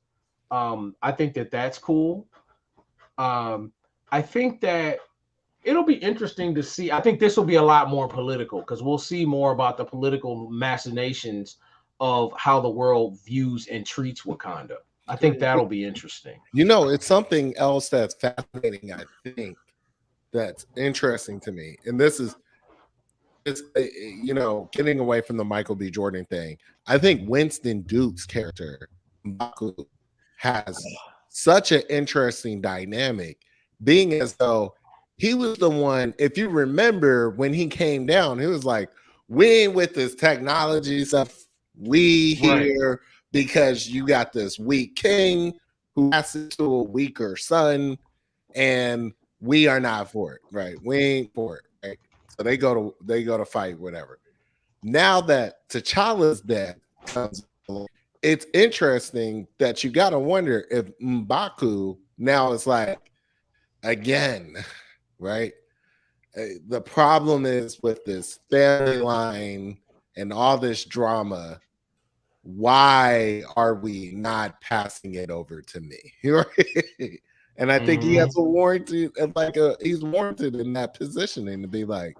C: I think that's cool. I think that it'll be interesting to see. I think this will be a lot more political, because we'll see more about the political machinations of how the world views and treats Wakanda. I think that'll be interesting.
B: It's something else that's fascinating, I think, that's interesting to me. And this is, getting away from the Michael B. Jordan thing. I think Winston Duke's character, M'Baku, has such an interesting dynamic, being as though he was the one, if you remember, when he came down, he was like, we ain't with this technology stuff. We here because you got this weak king who passes to a weaker son, and we are not for it, right? We ain't for it, right? So they go to fight, whatever. Now that T'Challa's death comes, it's interesting that you got to wonder if M'Baku now is like, again, right? The problem is with this family line and all this drama. Why are we not passing it over to me? Right? And I think he has a warranty, he's warranted in that positioning to be like,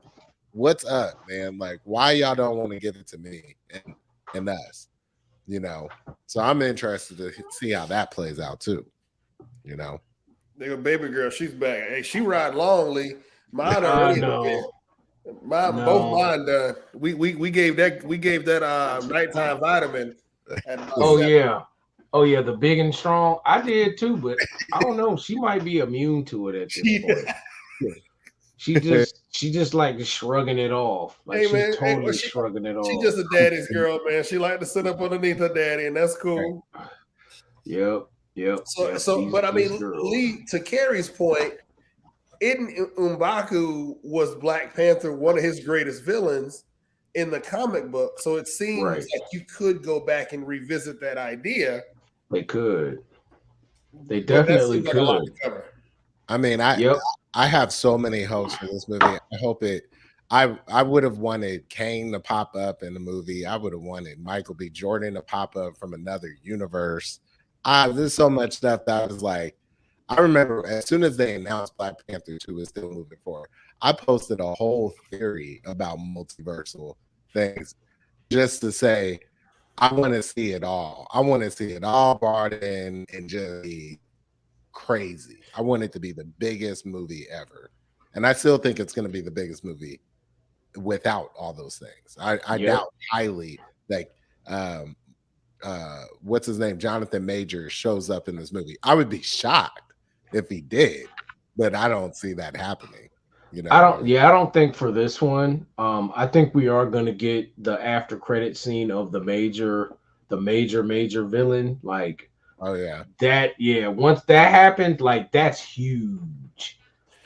B: what's up, man? Like, why y'all don't want to give it to me and us? So I'm interested to see how that plays out too.
A: Nigga, baby girl, she's back. Hey, she ride long, Lee. Mine
C: I know.
A: Both mine done. We gave that nighttime vitamin.
C: Oh yeah, the big and strong. I did too, but I don't know. She might be immune to it at this point. She just like shrugging it off. Like she's totally shrugging it off.
A: She's just a daddy's girl, man. She like to sit up underneath her daddy, and that's cool.
C: Yep.
A: But I mean, Lee, to Carrie's point, M'Baku was Black Panther, one of his greatest villains in the comic book. So it seems like you could go back and revisit that idea.
C: They could. They definitely could.
B: I mean, I have so many hopes for this movie. I hope it. I would have wanted Kane to pop up in the movie. I would have wanted Michael B. Jordan to pop up from another universe. There's so much stuff that I was like, I remember as soon as they announced Black Panther 2 is still moving forward, I posted a whole theory about multiversal things just to say, I want to see it all. I want to see it all brought in and just be crazy. I want it to be the biggest movie ever. And I still think it's going to be the biggest movie without all those things. I doubt highly that what's his name? Jonathan Majors shows up in this movie. I would be shocked if he did, but I don't see that happening. You know,
C: I don't think for this one. I think we are gonna get the after credit scene of the major villain. Like, once that happened, like that's huge.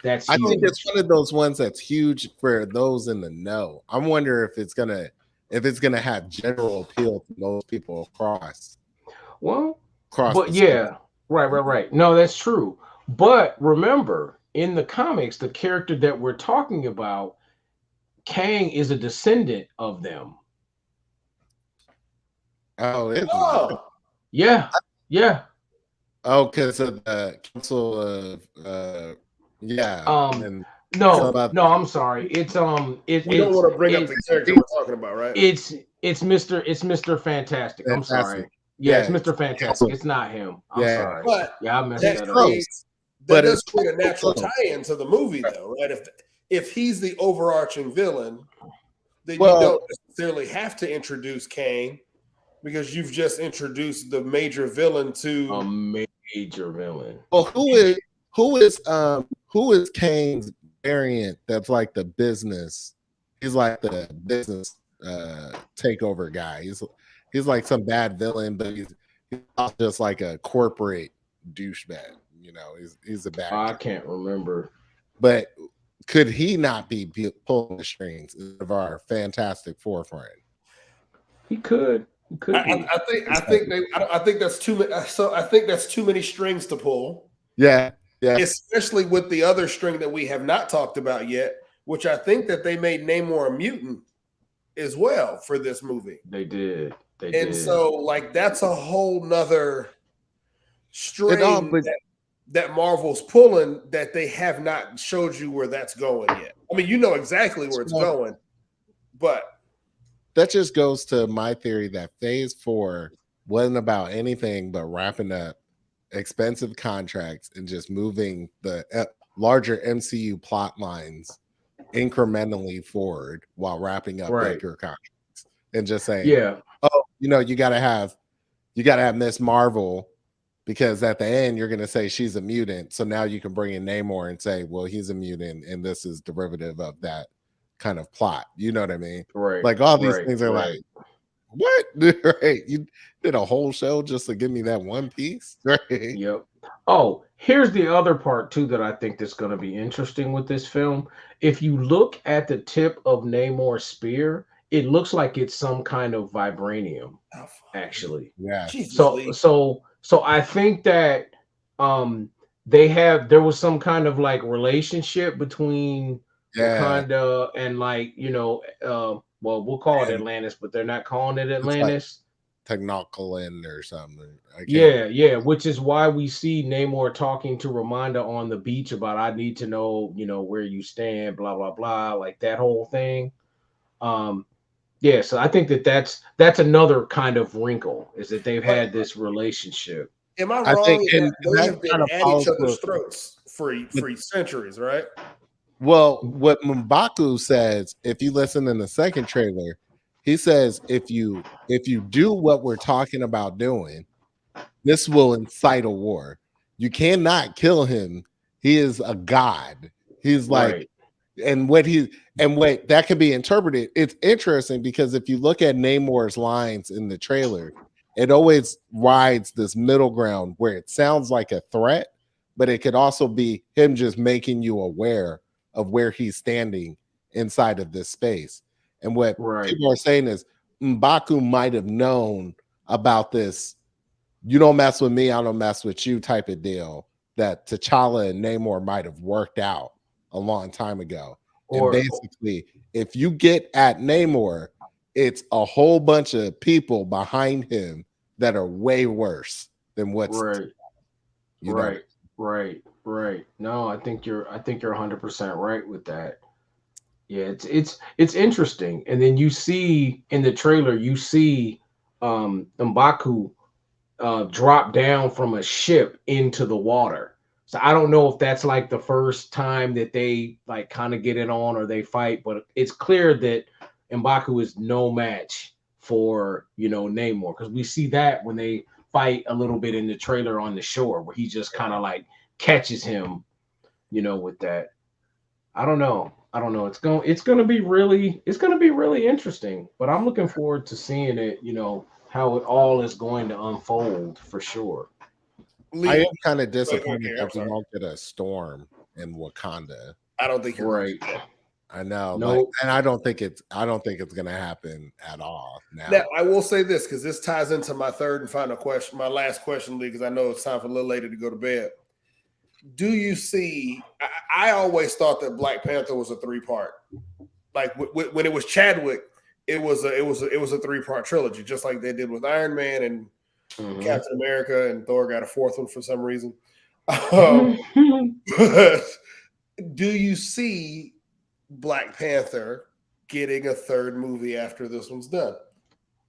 C: I
B: think it's one of those ones that's huge for those in the know. I wonder if it's gonna have general appeal to most people across.
C: But yeah, right. No, that's true. But remember, in the comics, the character that we're talking about, Kang, is a descendant of them.
B: Oh,
C: yeah.
B: Oh, because of the Council of
C: No, I'm sorry. It's
A: we don't want to bring up the character we're talking about, right?
C: It's Mr. Fantastic. I'm sorry. Yeah, it's Mr. Fantastic. It's not him. I'm sorry.
A: But
C: I messed that up.
A: That does create a natural tie-in to the movie, though, right? If he's the overarching villain, then you don't necessarily have to introduce Kang because you've just introduced the major villain to
C: a major villain.
B: Well, who is Kang's variant? That's like the business. He's like the business takeover guy. He's like some bad villain, but he's just like a corporate douchebag. You know, he's a bad guy.
C: I can't remember.
B: But could he not be pulling the strings of our Fantastic Four friend?
C: He could.
A: I think that's too many. So I think that's too many strings to pull.
B: Yeah.
A: Especially with the other string that we have not talked about yet, which I think that they made Namor a mutant as well for this movie.
C: They did.
A: So like that's a whole nother string that Marvel's pulling that they have not showed you where that's going yet. I mean, you know exactly where it's going, but
B: that just goes to my theory that Phase 4 wasn't about anything but wrapping up expensive contracts and just moving the larger MCU plot lines incrementally forward while wrapping up bigger contracts and just saying, you gotta have Miss Marvel because at the end you're gonna say she's a mutant, so now you can bring in Namor and say, well, he's a mutant and this is derivative of that kind of plot. You know what I mean?
C: Right.
B: Like all these things are like, what? Right? You did a whole show just to give me that one piece, right?
C: Yep. Oh, here's the other part too that I think that's going to be interesting with this film. If you look at the tip of Namor's spear, it looks like it's some kind of vibranium, actually.
B: Yeah.
C: So I think that there was some kind of like relationship between Wakanda and like well, we'll call it Atlantis, but they're not calling it Atlantis.
B: Technocaland or something.
C: Yeah, which is why we see Namor talking to Ramonda on the beach about I need to know, where you stand, blah blah blah, like that whole thing. So I think that's another kind of wrinkle is that they've had this relationship.
A: Am I wrong? They have been at each other's throats for centuries, right?
B: Well, what M'Baku says, if you listen in the second trailer, he says if you do what we're talking about doing, this will incite a war. You cannot kill him. He is a god. He's like,
C: Right.
B: and what that can be interpreted. It's interesting because if you look at Namor's lines in the trailer, it always rides this middle ground where it sounds like a threat, but it could also be him just making you aware of where he's standing inside of this space. And what
C: Right.
B: people are saying is M'Baku might have known about this "you don't mess with me, I don't mess with you" type of deal that T'Challa and Namor might have worked out a long time ago. And basically, if you get at Namor, it's a whole bunch of people behind him that are way worse than what's
C: right. No, I think you're 100% right with that. Yeah, it's interesting. And then you see in the trailer, you see M'Baku drop down from a ship into the water. So I don't know if that's like the first time that they like kind of get it on or they fight, but it's clear that M'Baku is no match for Namor, because we see that when they fight a little bit in the trailer on the shore where he just kind of like catches him, with that. I don't know. It's gonna be really interesting. But I'm looking forward to seeing it, how it all is going to unfold for sure.
B: I am kind of disappointed that we won't get a storm in Wakanda.
A: I don't think you're
C: right.
B: I know,
C: Nope.
B: and I don't think it's gonna happen at all.
A: Now I will say this because this ties into my third and final question, my last question, Lee, because I know it's time for a little later to go to bed. Do you see? I always thought that Black Panther was a 3-part. Like when it was Chadwick, it was a 3-part trilogy, just like they did with Iron Man and Captain America, and Thor got a 4th one for some reason. But do you see Black Panther getting a 3rd movie after this one's done?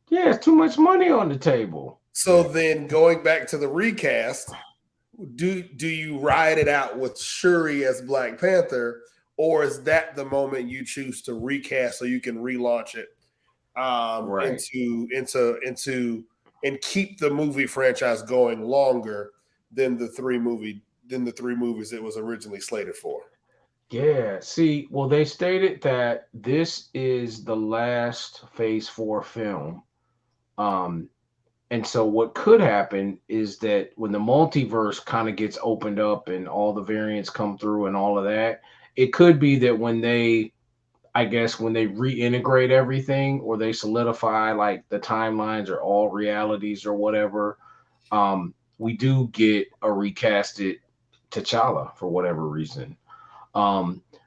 C: Yeah, it's too much money on the table.
A: So then going back to the recast, do you ride it out with Shuri as Black Panther, or is that the moment you choose to recast so you can relaunch it into and keep the movie franchise going longer than the 3 movies it was originally slated for?
C: Yeah. See, well, they stated that this is the last Phase 4 film. And so what could happen is that when the multiverse kind of gets opened up and all the variants come through and all of that, it could be that when they reintegrate everything, or they solidify like the timelines or all realities or whatever, we do get a recasted T'Challa for whatever reason.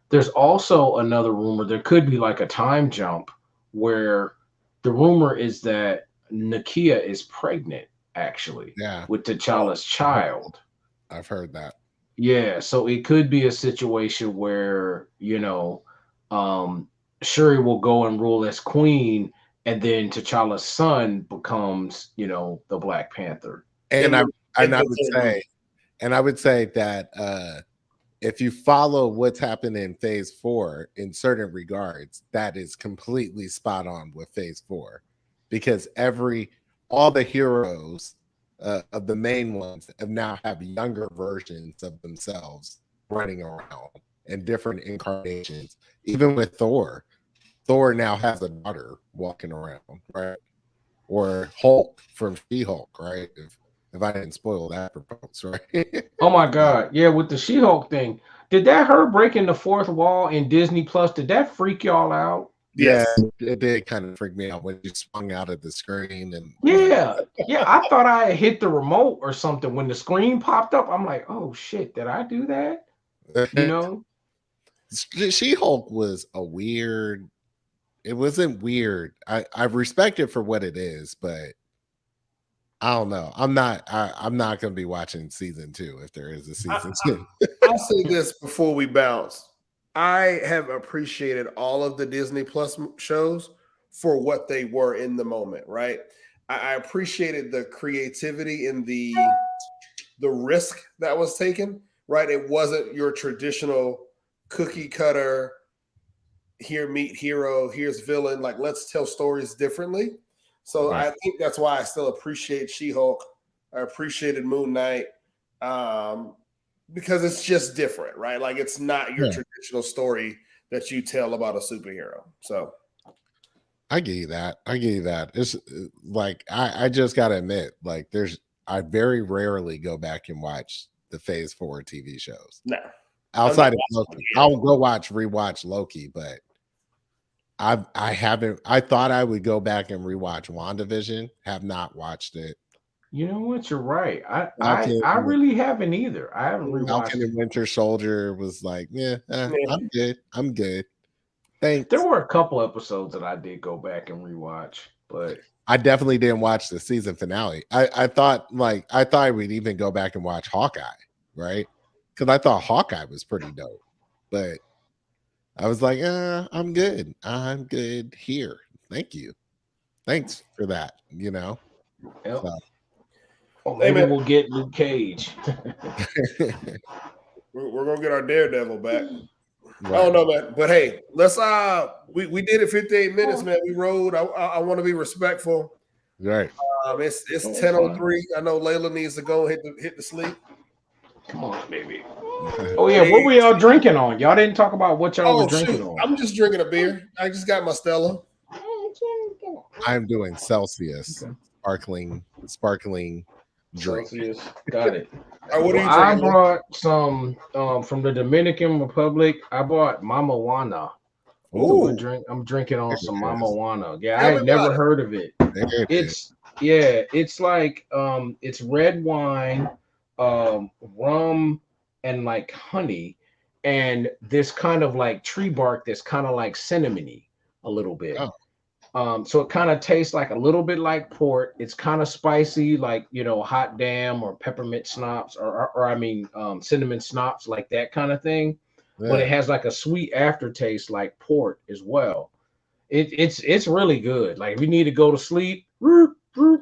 C: There's also another rumor. There could be like a time jump where the rumor is that Nakia is pregnant, actually, with T'Challa's child.
B: I've heard that.
C: Yeah, so it could be a situation where, Shuri will go and rule as queen, and then T'Challa's son becomes, the Black Panther.
B: And I would say that if you follow what's happened in Phase 4 in certain regards, that is completely spot on with Phase 4. Because all the heroes of the main ones now have younger versions of themselves running around in different incarnations. Even with Thor now has a daughter walking around, right? Or Hulk from She-Hulk, right? If I didn't spoil that for folks, right?
C: Oh my God. Yeah, with the She-Hulk thing. Did that her breaking the 4th wall in Disney Plus, did that freak y'all out?
B: Yes. Yeah, it did kind of freak me out when you swung out of the screen. And
C: yeah, I thought I had hit the remote or something when the screen popped up. I'm like, oh shit, did I do that?
B: She-Hulk was a weird. It wasn't weird. I respect it for what it is, but I don't know. I'm not going to be watching season 2 if there is a season 2.
A: I'll say this before we bounce. I have appreciated all of the Disney Plus shows for what they were in the moment, right? I appreciated the creativity and the risk that was taken, right? It wasn't your traditional cookie cutter. Here meet hero. Here's villain. Like let's tell stories differently. So I think that's why I still appreciate She-Hulk. I appreciated Moon Knight because it's just different, right? Like it's not your traditional story that you tell about a superhero. So
B: I give you that. It's like I just gotta admit, like I very rarely go back and watch the Phase 4 TV shows.
A: No.
B: Outside of Loki. I'll go rewatch Loki, but I haven't. I thought I would go back and rewatch WandaVision. Have not watched it.
C: You know what? You're right. I really haven't either. I haven't rewatched.
B: Falcon and Winter Soldier was like, I'm good. Thanks.
C: There were a couple episodes that I did go back and rewatch, but
B: I definitely didn't watch the season finale. I thought we'd even go back and watch Hawkeye, right? Because I thought Hawkeye was pretty dope, but I was like, I'm good. I'm good here. Thank you. Thanks for that.
C: Yep.
B: So.
C: Well, maybe we'll get Luke Cage.
A: We're gonna get our Daredevil back. Right. I don't know, man. But hey, let's we did it 58 minutes, man. We rode. I want to be respectful.
B: Right.
A: It's 10:03. I know Layla needs to go hit the sleep.
C: Come on, baby. Oh yeah, what were y'all drinking on? Y'all didn't talk about what y'all were drinking on.
A: I'm just drinking a beer. I just got my Stella.
B: I'm doing Celsius, sparkling drink.
C: Celsius, got it.
A: What are you
C: I brought some from the Dominican Republic. I bought Mama Juana. I'm drinking on some Mama Juana. Yeah, I had never heard of it. It's like it's red wine, rum, and like honey, and this kind of like tree bark that's kind of like cinnamony a little bit. So it kind of tastes like a little bit like port. It's kind of spicy, like hot damn or peppermint schnapps, or I mean cinnamon schnapps, like that kind of thing. Yeah. But it has like a sweet aftertaste like port as well. It's really good. Like if you need to go to sleep,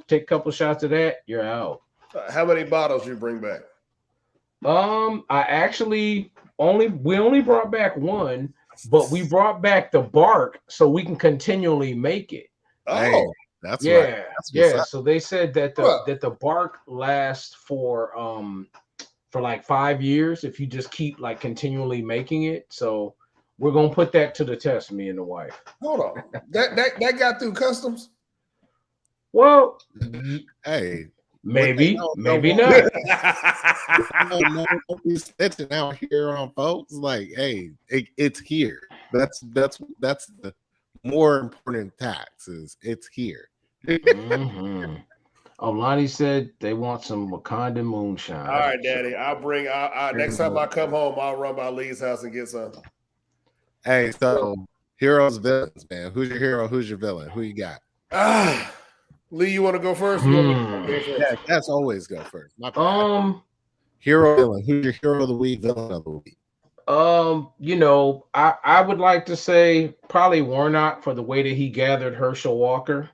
C: take a couple shots of that, you're out.
A: How many bottles you bring back?
C: I actually we only brought back one. But we brought back the bark so we can continually make it.
A: Oh,
B: that's right.
C: That's so they said that the bark lasts for like 5 years if you just keep like continually making it. So we're gonna put that to the test, me and the wife.
A: Hold on, that got through customs.
C: Well,
B: hey.
C: Maybe not.
B: Don't be snitching out here on folks. Like, hey, it's here. That's the more important tax is it's here.
C: Mm-hmm. Lonnie said they want some Wakanda moonshine.
A: All right, Daddy. I'll bring. Next time I come home, I'll run by Lee's house and get some.
B: Hey, so heroes, villains, man. Who's your hero? Who's your villain? Who you got?
A: Lee, you want to go first?
B: Yeah, that's always go first. Hero, villain. Who's your hero of the week? Villain of the week.
C: I would like to say probably Warnock for the way that he gathered Herschel Walker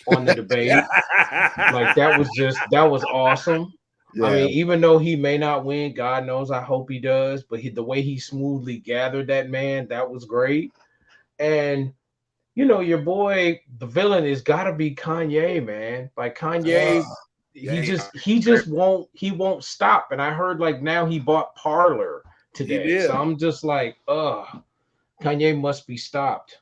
C: on the debate. Like that was awesome. Yeah. I mean, even though he may not win, God knows I hope he does. But the way he smoothly gathered that man, that was great. And your boy, the villain, has got to be Kanye, man. Like Kanye, he won't stop. And I heard like now he bought Parler today, so I'm just like, Kanye must be stopped.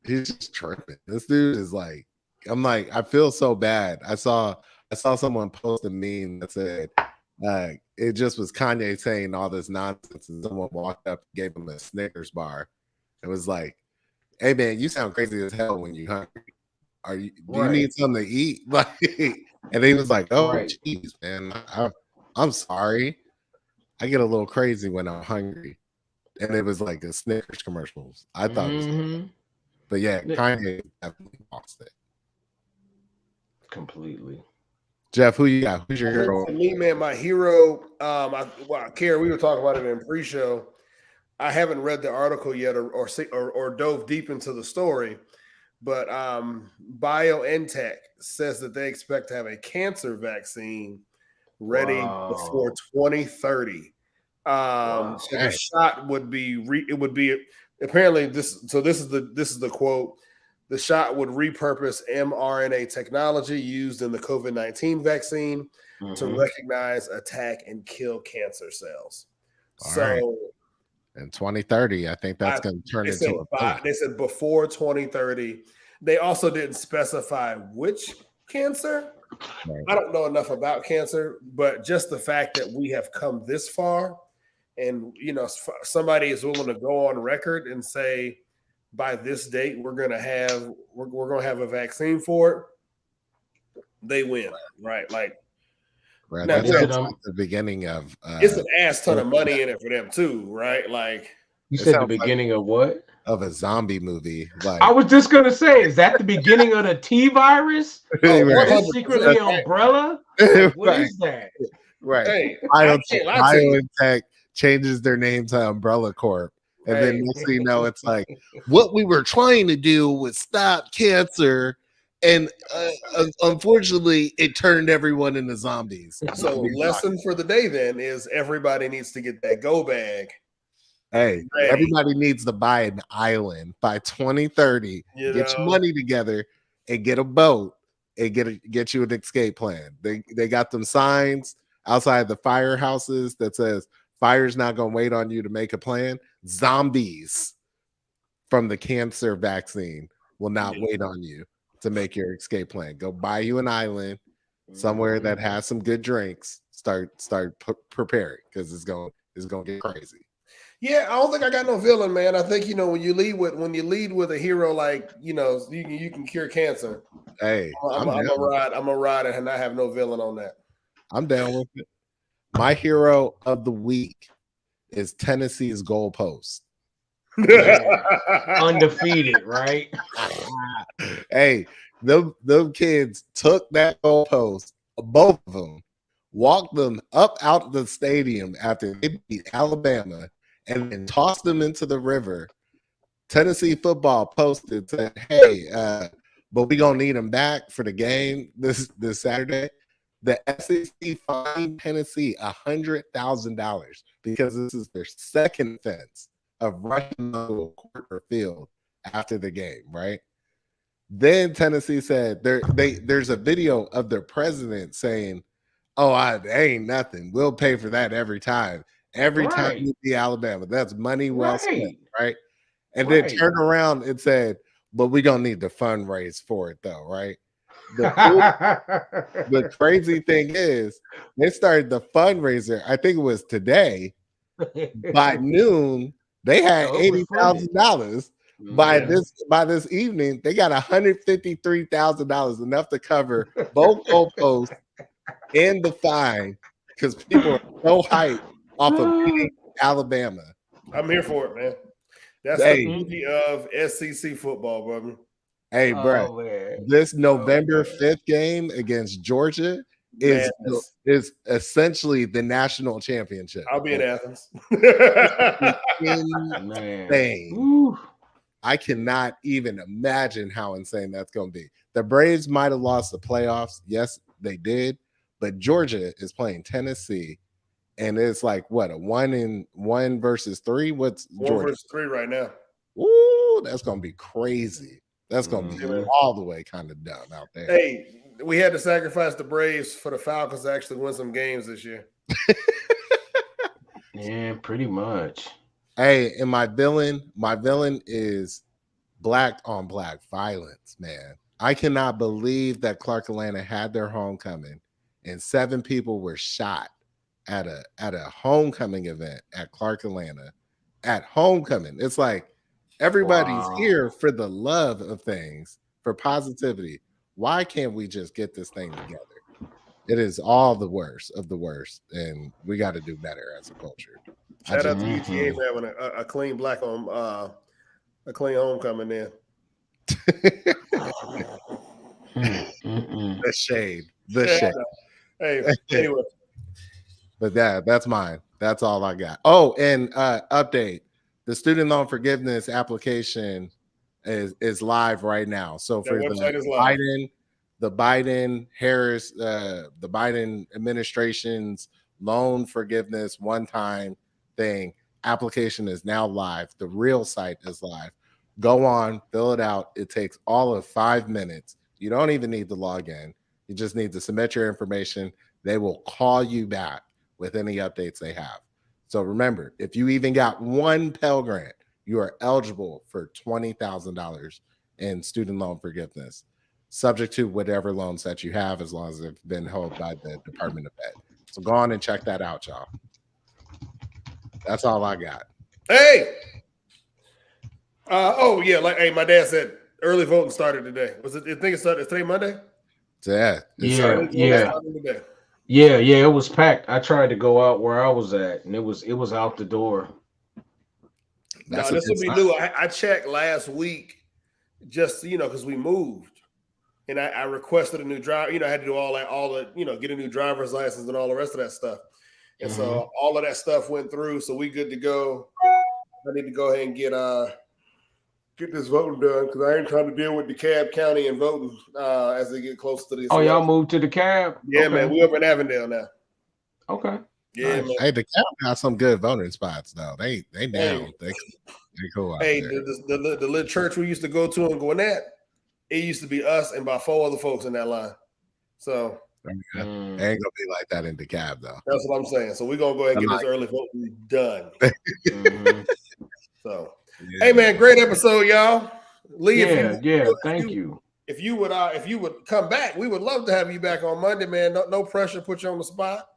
B: He's just tripping. This dude is like, I feel so bad. I saw someone post a meme that said, it just was Kanye saying all this nonsense, and someone walked up and gave him a Snickers bar. It was like, hey man, you sound crazy as hell when you're hungry. Do you need something to eat? Like, and he was like, oh jeez, man, I'm sorry. I get a little crazy when I'm hungry. And it was like a Snickers commercials. I thought it was but yeah, Kanye definitely lost it.
C: Completely.
B: Jeff, who you got? Who's your hero?
A: Me, man, my hero. Kara, we were talking about it in pre-show. I haven't read the article yet or dove deep into the story, but BioNTech says that they expect to have a cancer vaccine ready before 2030. So the shot would be apparently this. So this is the quote. The shot would repurpose mRNA technology used in the COVID-19 vaccine to recognize, attack, and kill cancer cells.
B: In 2030, I think that's going to turn into
A: they said before 2030. They also didn't specify which cancer. Right. I don't know enough about cancer, but just the fact that we have come this far, and somebody is willing to go on record and say, by this date, we're gonna have a vaccine for it. They win, right? Like,
B: right. That's like the beginning of.
A: It's an ass ton of money in it for them too, right? Like,
C: you said the beginning of what?
B: Of a zombie movie. Like,
C: I was just gonna say, is that the beginning of the T virus?
B: Right.
C: Secretly Umbrella? Like, what is that?
B: Right. Hey, BioNTech changes their name to Umbrella Corp. And then next thing you know, it's like, what we were trying to do was stop cancer. And unfortunately, it turned everyone into zombies.
A: So lesson for the day then is everybody needs to get that go bag.
B: Hey, everybody needs to buy an island by 2030. Get your money together and get a boat and get you an escape plan. They got them signs outside the firehouses that says fire's not going to wait on you to make a plan. Zombies from the cancer vaccine will not wait on you to make your escape plan. Go buy you an island somewhere that has some good drinks. Start preparing because it's going to get crazy.
A: Yeah, I don't think I got no villain, man. I think when you lead with a hero like you can cure cancer.
B: Hey,
A: I'm a ride and I have no villain on that.
B: I'm down with it. My hero of the week is Tennessee's goalpost.
C: Undefeated, right?
B: Hey, them kids took that goalpost, both of them, walked them up out of the stadium after they beat Alabama, and then tossed them into the river. Tennessee football posted, said, hey, but we gonna need them back for the game this Saturday. The SEC fined Tennessee $100,000 because this is their second offense of rushing to a court or field after the game, right? Then Tennessee said there's a video of their president saying, oh, ain't nothing. We'll pay for that every time. Every time you see Alabama. That's money well spent, right? And then turned around and said, but we're going to need to fundraise for it, though, right? The crazy thing is, they started the fundraiser, I think it was today. By noon, they had $80,000. By this evening, they got $153,000, enough to cover both goalposts and the fine because people are so hyped off of beating Alabama.
A: I'm here for it, man. That's the beauty of SEC football, brother.
B: Hey, bro, this November 5th game against Georgia is essentially the national championship.
A: I'll be in Athens.
B: Insane. I cannot even imagine how insane that's going to be. The Braves might have lost the playoffs. Yes, they did. But Georgia is playing Tennessee. And it's like, what, a 1-1 versus 3? What's
A: 1
B: Georgia?
A: versus 3 right now.
B: Ooh, that's going to be crazy. That's going to be all the way kind of dumb out there.
A: Hey, we had to sacrifice the Braves for the Falcons to actually win some games this year.
C: Yeah, pretty much.
B: Hey, and my villain is black on black violence, man. I cannot believe that Clark Atlanta had their homecoming and 7 people were shot at a homecoming event at Clark Atlanta at homecoming. It's like everybody's here for the love of things, for positivity. Why can't we just get this thing together? It is all the worst of the worst, and we got to do better as a culture.
A: Shout out to UGA for having a clean black on a clean homecoming there.
B: The shade.
A: Hey, anyway.
B: But that's mine. That's all I got. Oh, and update. The student loan forgiveness application is live right now. So for the Biden Harris, the Biden administration's loan forgiveness one time thing. Application is now live. The real site is live. Go on, fill it out. It takes all of 5 minutes. You don't even need to log in. You just need to submit your information. They will call you back with any updates they have. So remember, if you even got one Pell Grant, you are eligible for $20,000 in student loan forgiveness, subject to whatever loans that you have, as long as they've been held by the Department of Ed. So go on and check that out, y'all. That's all I got.
A: Hey. Hey, my dad said early voting started today. Was it? I think it started today, Monday.
B: Yeah.
C: It was packed. I tried to go out where I was at, and it was out the door.
A: No, this will be new. I checked last week, just because we moved, and I requested a new driver. I had to do all the get a new driver's license and all the rest of that stuff. And so all of that stuff went through. So we good to go. I need to go ahead and get this voting done, because I ain't trying to deal with DeKalb County and voting as they get close to this.
C: Oh, y'all moved to DeKalb?
A: Yeah, okay. Man, we up in Avondale now.
C: Okay.
A: Yeah, nice.
B: Man. Hey, DeKalb got some good voting spots though. They down. They cool out
A: hey,
B: there.
A: The little church we used to go to in Gwinnett, it used to be us and about 4 other folks in that line. So
B: it ain't gonna be like that in DeKalb though.
A: That's what I'm saying. So we're gonna go ahead and get this early voting done. So hey man, great episode, y'all. Lee,
C: thank you.
A: If you would come back, we would love to have you back on Monday, man. No pressure, put you on the spot.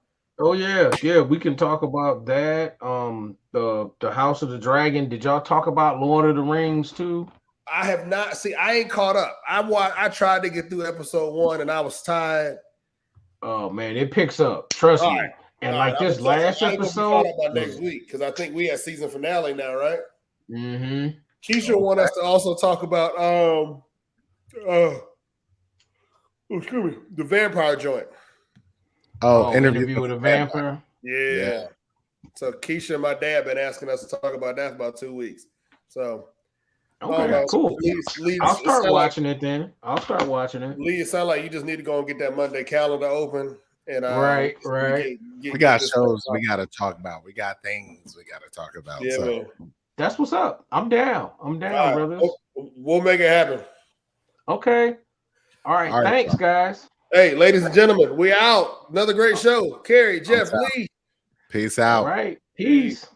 C: Oh yeah, we can talk about that. The House of the Dragon. Did y'all talk about Lord of the Rings too?
A: I have not. See, I ain't caught up. I tried to get through episode 1 and I was tired.
C: Oh man, it picks up. Trust me.
A: Right.
C: And like this last episode,
A: by next week, because I think we have season finale now, right?
C: Mm-hmm.
A: Keisha want us to also talk about the vampire joint.
C: Interview with a vampire.
A: Yeah. So Keisha and my dad been asking us to talk about that for about 2 weeks. So
C: okay, cool. I'll start watching it then. I'll start watching it.
A: Lee, it sounds like you just need to go and get that Monday calendar open. And
C: right.
B: We got shows we got to talk about. We got things we got to talk about.
A: Yeah, man.
C: That's what's up. I'm down, right, brothers.
A: We'll make it happen.
C: Okay. All right. Thanks, guys.
A: Hey, ladies and gentlemen, we out. Another great show. Carrie, Jeff, Lee.
B: Peace out.
C: All right. Peace.